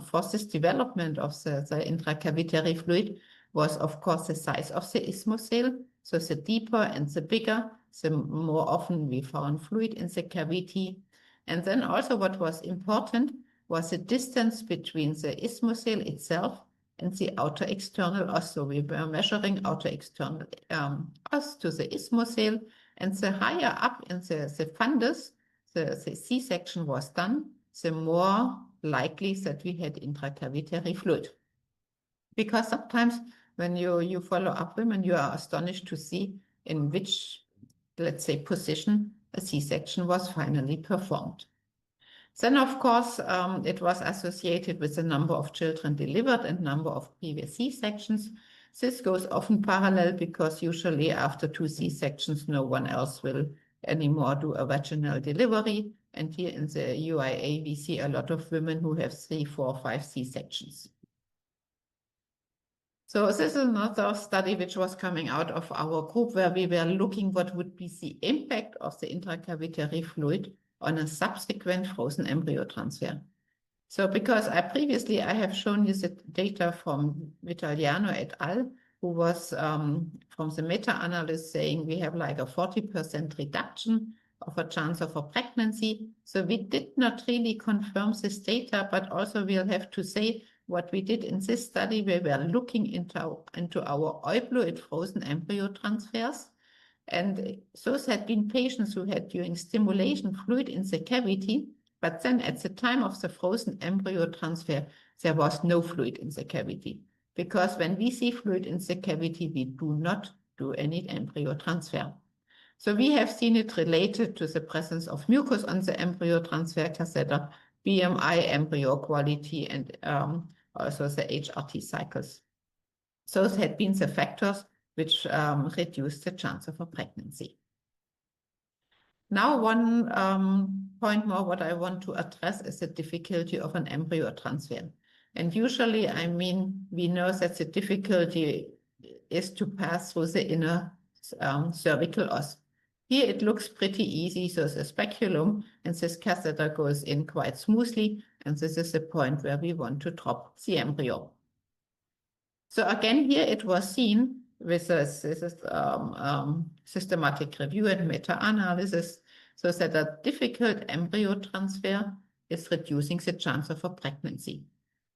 for this development of the intracavitary fluid was, of course, the size of the isthmocele. So the deeper and the bigger, the more often we found fluid in the cavity. And then also what was important was the distance between the isthmocele itself and the outer external os. So we were measuring outer external os to the isthmocele, and the higher up in the fundus the C-section was done, the more likely that we had intracavitary fluid. Because sometimes when you follow up women, you are astonished to see in which, let's say, position a C-section was finally performed. Then, of course, it was associated with the number of children delivered and number of previous C-sections. This goes often parallel because usually after 2 C-sections, no one else will anymore do a vaginal delivery. And here in the UIA, we see a lot of women who have 3, 4, 5 C-sections. So this is another study which was coming out of our group where we were looking what would be the impact of the intracavitary fluid on a subsequent frozen embryo transfer. So because I have shown you the data from Vitaliano et al., who was from the meta-analysis saying we have like a 40% reduction of a chance of a pregnancy. So we did not really confirm this data, but also we'll have to say what we did in this study, we were looking into our euploid frozen embryo transfers. And those had been patients who had during stimulation fluid in the cavity, but then at the time of the frozen embryo transfer, there was no fluid in the cavity. Because when we see fluid in the cavity, we do not do any embryo transfer. So we have seen it related to the presence of mucus on the embryo transfer catheter, BMI, embryo quality, and also the HRT cycles. Those had been the factors which reduced the chance of a pregnancy. Now, one point more what I want to address is the difficulty of an embryo transfer. And usually, I mean, we know that the difficulty is to pass through the inner cervical os. Here it looks pretty easy, so the speculum and this catheter goes in quite smoothly, and this is the point where we want to drop the embryo. So again, here it was seen with a systematic review and meta-analysis, so that a difficult embryo transfer is reducing the chance of a pregnancy.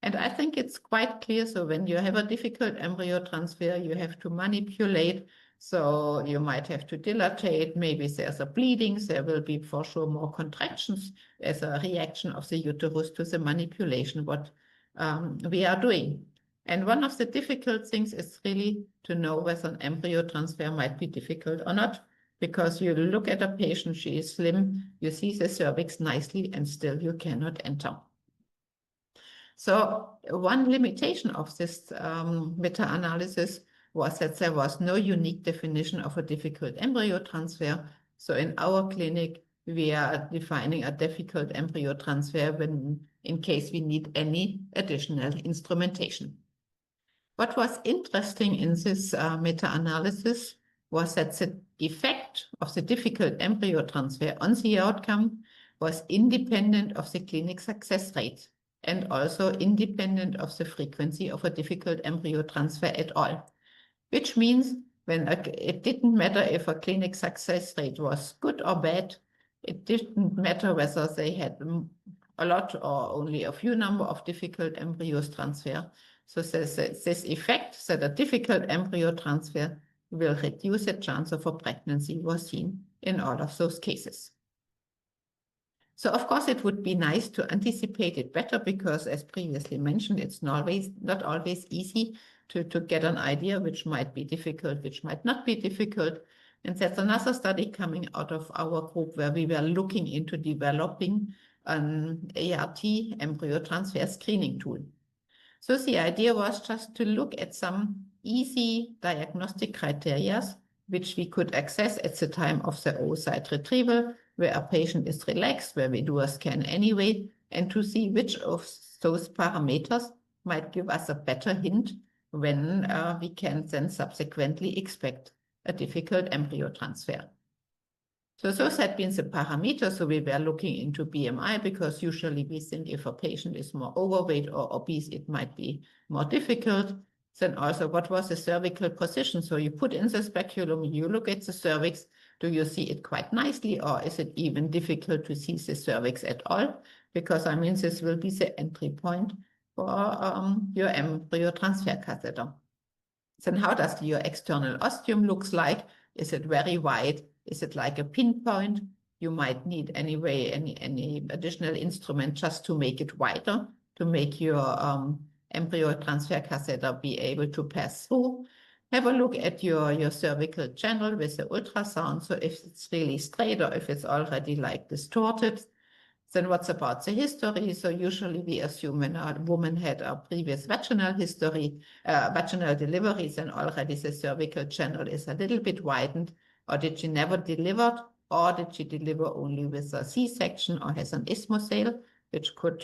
And I think it's quite clear, so when you have a difficult embryo transfer, you have to manipulate. So you might have to dilatate, maybe there's a bleeding, there will be for sure more contractions as a reaction of the uterus to the manipulation, what we are doing. And one of the difficult things is really to know whether an embryo transfer might be difficult or not, because you look at a patient, she is slim, you see the cervix nicely, and still you cannot enter. So one limitation of this meta-analysis was that there was no unique definition of a difficult embryo transfer. So in our clinic, we are defining a difficult embryo transfer when, in case we need any additional instrumentation. What was interesting in this meta-analysis was that the effect of the difficult embryo transfer on the outcome was independent of the clinic success rate and also independent of the frequency of a difficult embryo transfer at all, which means it didn't matter if a clinic success rate was good or bad. It didn't matter whether they had a lot or only a few number of difficult embryos transfer. So this effect that a difficult embryo transfer will reduce the chance of a pregnancy was seen in all of those cases. So of course it would be nice to anticipate it better because, as previously mentioned, it's not always easy to get an idea which might be difficult, which might not be difficult. And that's another study coming out of our group where we were looking into developing an I.I.R.G embryo transfer screening tool. So the idea was just to look at some easy diagnostic criteria which we could access at the time of the oocyte retrieval, where a patient is relaxed, where we do a scan anyway, and to see which of those parameters might give us a better hint when we can then subsequently expect a difficult embryo transfer. So those had been the parameters. So we were looking into BMI because usually we think if a patient is more overweight or obese, it might be more difficult. Then also what was the cervical position? So you put in the speculum, you look at the cervix, do you see it quite nicely or is it even difficult to see the cervix at all? Because I mean, this will be the entry point for your embryo transfer catheter. Then how does your external ostium looks like? Is it very wide? Is it like a pinpoint? You might need anyway any additional instrument just to make it wider, to make your embryo transfer catheter be able to pass through. Have a look at your cervical channel with the ultrasound. So if it's really straight or if it's already like distorted. Then what's about the history? So usually we assume when a woman had a previous vaginal history, vaginal delivery, then already the cervical channel is a little bit widened. Or did she never delivered? Or did she deliver only with a C-section or has an isthmosale, which could,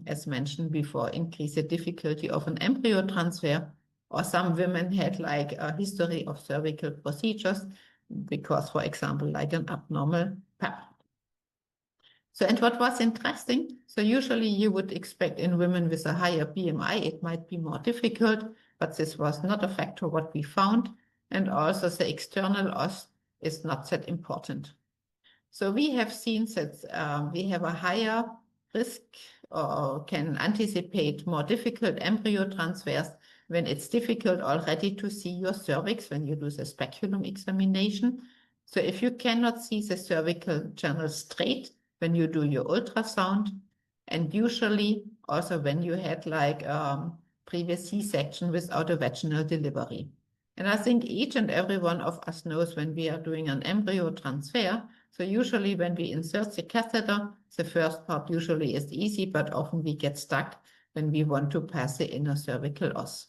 as mentioned before, increase the difficulty of an embryo transfer? Or some women had like a history of cervical procedures because, for example, like an abnormal PAP. So, and what was interesting, so usually you would expect in women with a higher BMI, it might be more difficult, but this was not a factor what we found. And also the external os is not that important. So we have seen that we have a higher risk or can anticipate more difficult embryo transfers when it's difficult already to see your cervix when you do the speculum examination. So if you cannot see the cervical channel straight when you do your ultrasound, and usually also when you had like previous C-section without a vaginal delivery. And I think each and every one of us knows when we are doing an embryo transfer. So usually when we insert the catheter, the first part usually is easy, but often we get stuck when we want to pass the inner cervical os.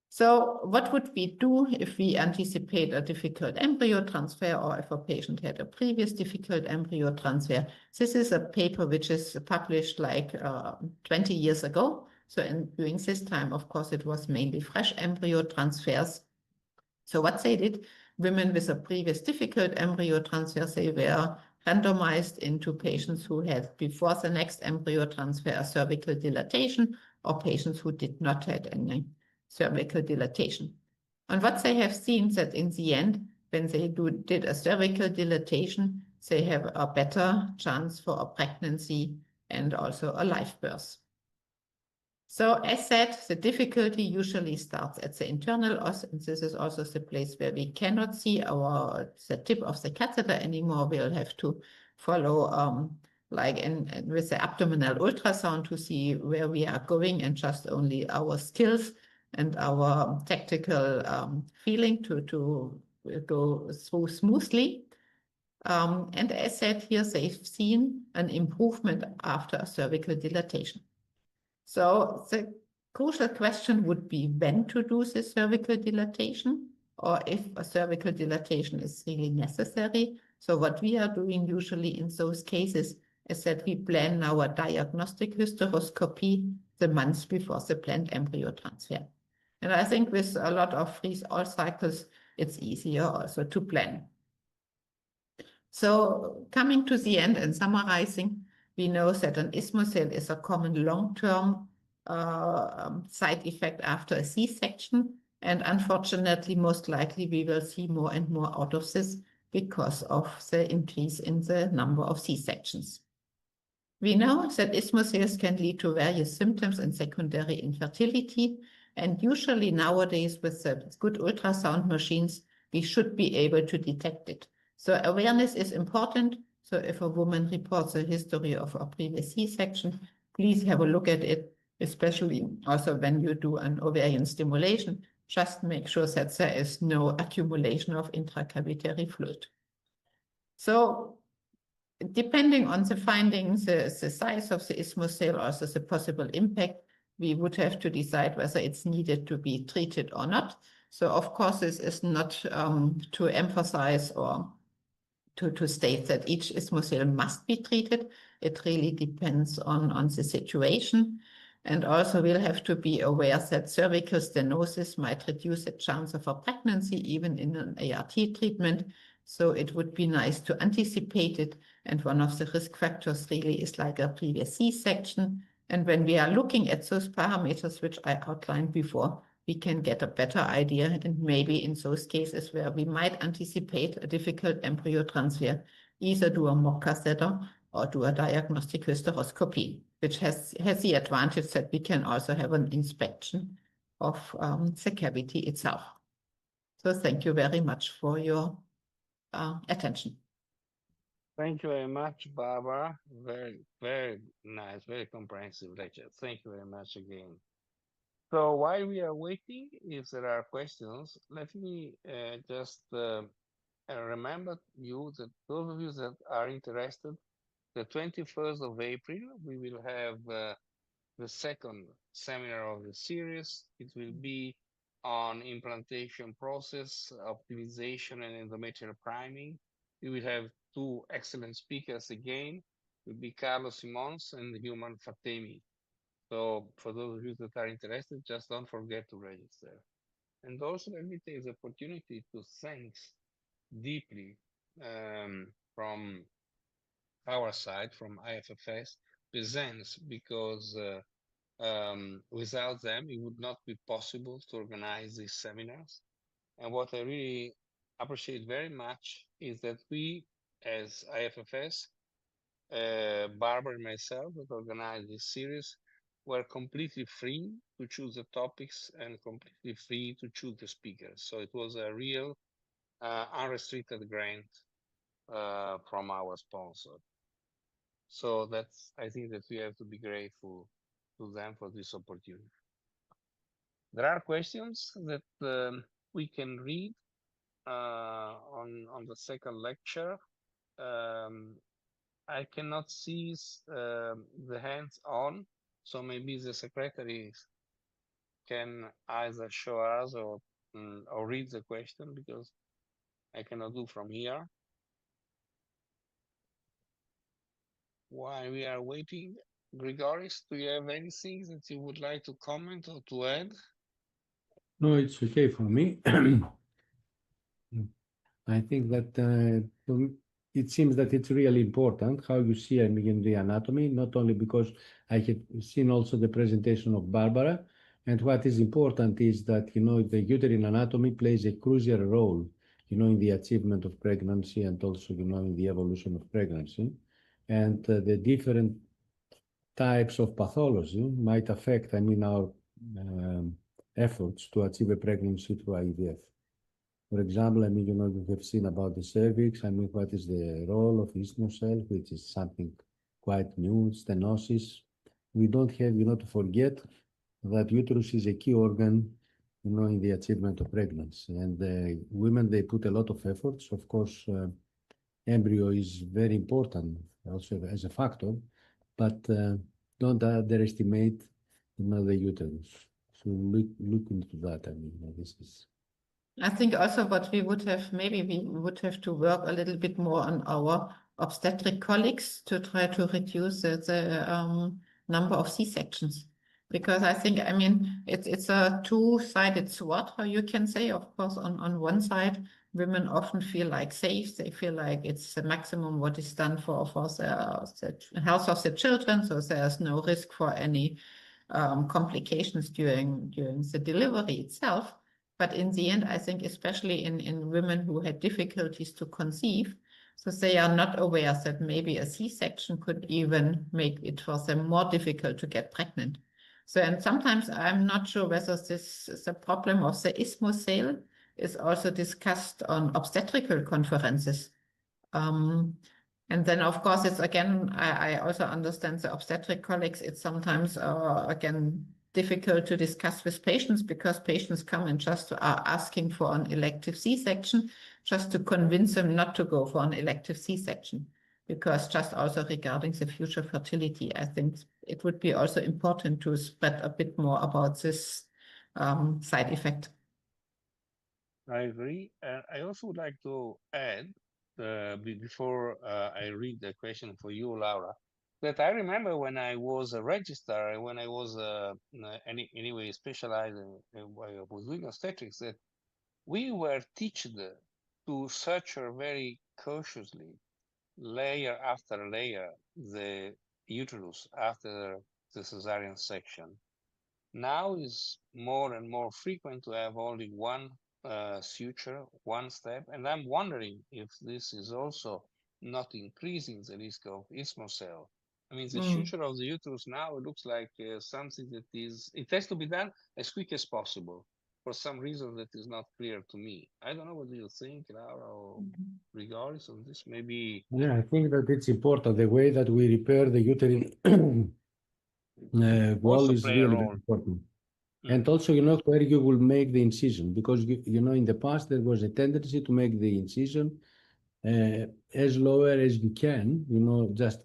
So what would we do if we anticipate a difficult embryo transfer or if a patient had a previous difficult embryo transfer? This is a paper which is published like 20 years ago. So during this time, of course, it was mainly fresh embryo transfers. So what they did, women with a previous difficult embryo transfer, they were randomized into patients who had before the next embryo transfer a cervical dilatation or patients who did not have any cervical dilatation. And what they have seen that in the end, when they did a cervical dilatation, they have a better chance for a pregnancy and also a live birth. So as said, the difficulty usually starts at the internal os, and this is also the place where we cannot see the tip of the catheter anymore. We'll have to follow like with the abdominal ultrasound to see where we are going, and just only our skills and our tactical feeling to go through smoothly. And as said here, they've seen an improvement after a cervical dilatation. So the crucial question would be when to do the cervical dilatation, or if a cervical dilatation is really necessary. So what we are doing usually in those cases is that we plan our diagnostic hysteroscopy the months before the planned embryo transfer. And I think with a lot of freeze-all cycles, it's easier also to plan. So coming to the end and summarizing, we know that an isthmocele is a common long-term side effect after a C-section. And unfortunately, most likely we will see more and more out of this because of the increase in the number of C-sections. We know that isthmoceles can lead to various symptoms and secondary infertility. And usually nowadays with the good ultrasound machines, we should be able to detect it. So awareness is important. So if a woman reports a history of a previous C-section, please have a look at it, especially also when you do an ovarian stimulation. Just make sure that there is no accumulation of intracavitary fluid. So depending on the findings, the size of the isthmocele, also the possible impact, we would have to decide whether it's needed to be treated or not. So of course, this is not to emphasize or to state that each isthmocele must be treated. It really depends on the situation. And also we'll have to be aware that cervical stenosis might reduce the chance of a pregnancy even in an ART treatment. So it would be nice to anticipate it. And one of the risk factors really is like a previous C-section. And when we are looking at those parameters, which I outlined before, we can get a better idea, and maybe in those cases where we might anticipate a difficult embryo transfer, either do a mock catheter or do a diagnostic hysteroscopy, which has the advantage that we can also have an inspection of the cavity itself. So thank you very much for your attention. Thank you very much, Barbara. Very, very nice, very comprehensive lecture. Thank you very much again. So while we are waiting, if there are questions, let me just remember you that those of you that are interested, the 21st of April, we will have the second seminar of the series. It will be on implantation process, optimization, and endometrial priming. We will have two excellent speakers again. It will be Carlos Simons and Human Fatemi. So for those of you that are interested, just don't forget to register. And also let me take the opportunity to thank deeply from our side, from IFFS, Besins, because without them, it would not be possible to organize these seminars. And what I really appreciate very much is that we, as IFFS, Barbara and myself that organized this series, were completely free to choose the topics and completely free to choose the speakers. So it was a real unrestricted grant from our sponsor. So I think that we have to be grateful to them for this opportunity. There are questions that we can read on the second lecture. I cannot see the hands on, so maybe the secretary can either show us or read the question, because I cannot do from here. While we are waiting, Grigoris, do you have anything that you would like to comment or to add? No, it's okay for me. I think that it seems that it's really important how you see the anatomy, not only because I have seen also the presentation of Barbara, and what is important is that, the uterine anatomy plays a crucial role, in the achievement of pregnancy and also, in the evolution of pregnancy. And the different types of pathology might affect, our efforts to achieve a pregnancy through IVF. For example, you have seen about the cervix. What is the role of isthmocele, which is something quite new, stenosis. We don't have, to forget that uterus is a key organ, in the achievement of pregnancy. And women, they put a lot of efforts. Of course, embryo is very important also as a factor, but don't underestimate, the uterus. So look into that. I mean, this is. I think also what we would have, maybe we would have to work a little bit more on our obstetric colleagues to try to reduce the number of C-sections. Because I think, I mean, it's a two-sided sword, how you can say. Of course, on one side, women often feel like safe. They feel like it's the maximum what is done for the health of the children. So there's no risk for any complications during the delivery itself. But in the end, I think especially in women who had difficulties to conceive, so they are not aware that maybe a C-section could even make it for them more difficult to get pregnant. So, and sometimes I'm not sure whether this is a problem of the ismosale is also discussed on obstetrical conferences. And then, of course, it's again, I also understand the obstetric colleagues, it's sometimes, again, difficult to discuss with patients because patients come and just are asking for an elective C-section, just to convince them not to go for an elective C-section. Because just also regarding the future fertility, I think it would be also important to spread a bit more about this side effect. I agree. I also would like to add, before I read the question for you, Laura, that I remember when I was a registrar, when I was anyway specialized I was doing obstetrics, that we were taught to search very cautiously, layer after layer, the uterus after the cesarean section. Now is more and more frequent to have only one suture, one step, and I'm wondering if this is also not increasing the risk of ismocele. I mean, the suture of the uterus now looks like something that it has to be done as quick as possible for some reason that is not clear to me. I don't know what do you think, Laura, or regardless of this, maybe. Yeah, I think that it's important. The way that we repair the uterine wall is really very important. And also, where you will make the incision, because, in the past, there was a tendency to make the incision as lower as you can, just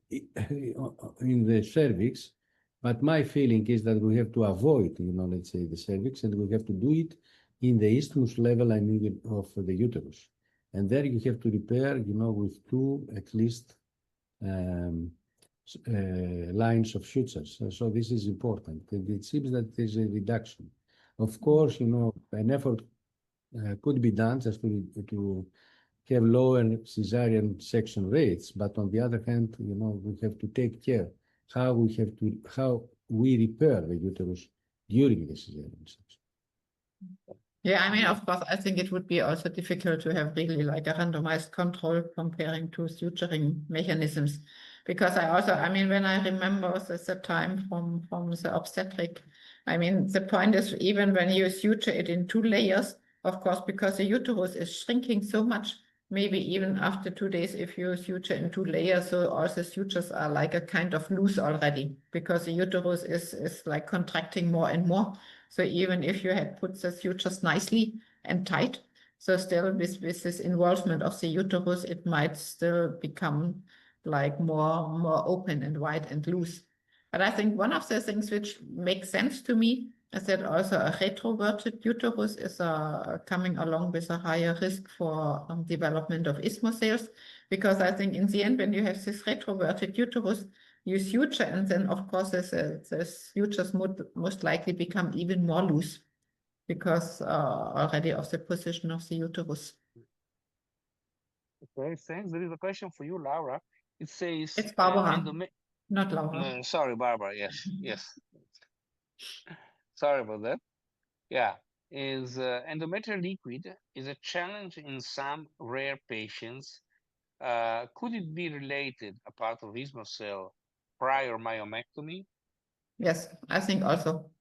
in the cervix. But my feeling is that we have to avoid, let's say the cervix, and we have to do it in the isthmus level, I mean, of the uterus. And there you have to repair, with two, at least, lines of sutures. So this is important. And it seems that there's a reduction. Of course, an effort could be done just to have lower cesarean section rates, but on the other hand, we have to take care how we repair the uterus during the cesarean section. Yeah, I mean, of course, I think it would be also difficult to have really like a randomized control comparing two suturing mechanisms. Because I mean, when I remember the time from the obstetric, I mean, the point is even when you suture it in 2 layers, of course, because the uterus is shrinking so much, maybe even after 2 days, if you suture in 2 layers, so all the sutures are like a kind of loose already, because the uterus is like contracting more and more. So even if you had put the sutures nicely and tight, so still with this involvement of the uterus, it might still become like more open and wide and loose. But I think one of the things which makes sense to me is that also a retroverted uterus is coming along with a higher risk for development of ismocele, because I think in the end, when you have this retroverted uterus, you suture, and then of course the sutures most likely become even more loose because already of the position of the uterus. Okay, thanks. There is a question for you, Laura. It says, it's Barbara, not Laura. Sorry, Barbara. Yes. Sorry about that. Yeah, is endometrial liquid is a challenge in some rare patients. Could it be related, a part of ismocele, prior myomectomy? Yes, I think also.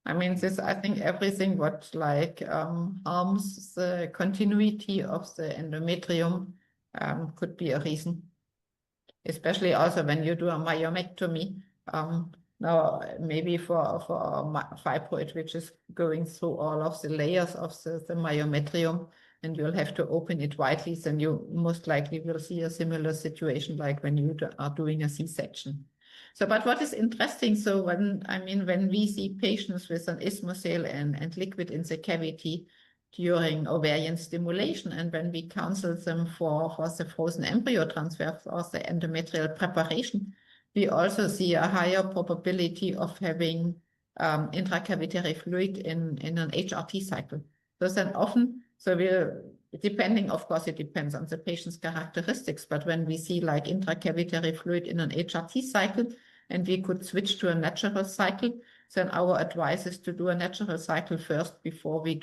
I mean, I think everything what like harms the continuity of the endometrium could be a reason. especially also when you do a myomectomy. Now, maybe for fibroid, which is going through all of the layers of the myometrium, and you'll have to open it widely, then you most likely will see a similar situation like when you are doing a C-section. So, but what is interesting, so when we see patients with an isthmocele and liquid in the cavity during ovarian stimulation, and when we counsel them for the frozen embryo transfer or the endometrial preparation, we also see a higher probability of having intracavitary fluid in an HRT cycle. So then often, depending, of course, it depends on the patient's characteristics, but when we see like intracavitary fluid in an HRT cycle, and we could switch to a natural cycle, then our advice is to do a natural cycle first before we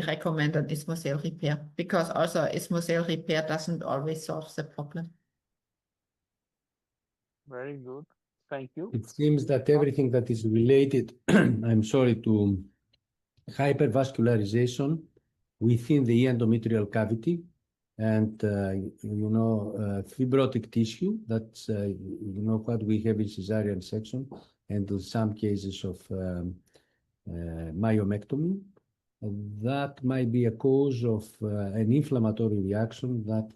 recommend an isthmocele repair, because also isthmocele repair doesn't always solve the problem. Very good. Thank you. It seems that everything that is related, I'm sorry, to hypervascularization within the endometrial cavity and, fibrotic tissue, that's, what we have in cesarean section and in some cases of myomectomy. That might be a cause of an inflammatory reaction that,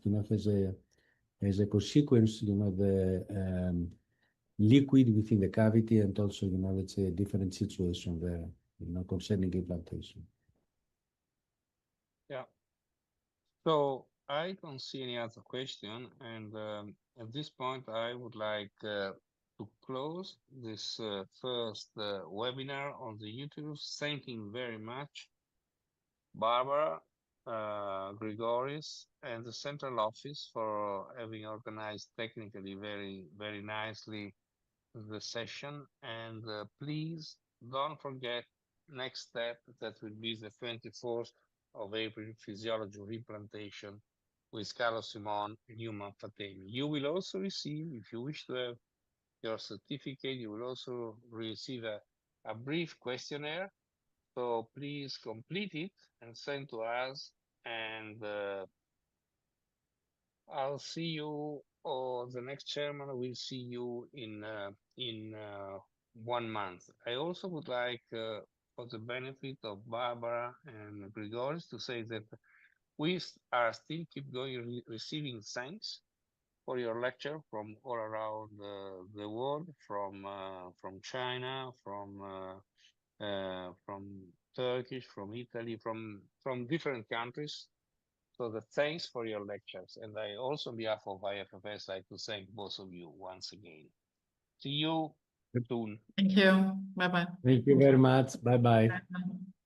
has a consequence, the liquid within the cavity, and also, let's say a different situation there, concerning implantation. Yeah. So I don't see any other question, and at this point, I would like to close this first webinar on the uterus. Thanking very much, Barbara, Grigoris, and the central office for having organized technically very, very nicely the session. And please don't forget next step, that will be the 24th of April, physiology replantation with Carlos Simon and Human Fatemi. You will also receive, if you wish to have your certificate, you will also receive a brief questionnaire. So please complete it and send to us, and I'll see you, or the next chairman will see you in 1 month. I also would like, for the benefit of Barbara and Grigoris, to say that we are still keep going receiving thanks for your lecture from all around the world, from China, from Turkish, from Italy, from different countries. So the thanks for your lectures. And I also, on behalf of IFFS, like to thank both of you once again. See you soon. Thank you. Bye-bye. Thank you very much. Bye-bye. Bye-bye.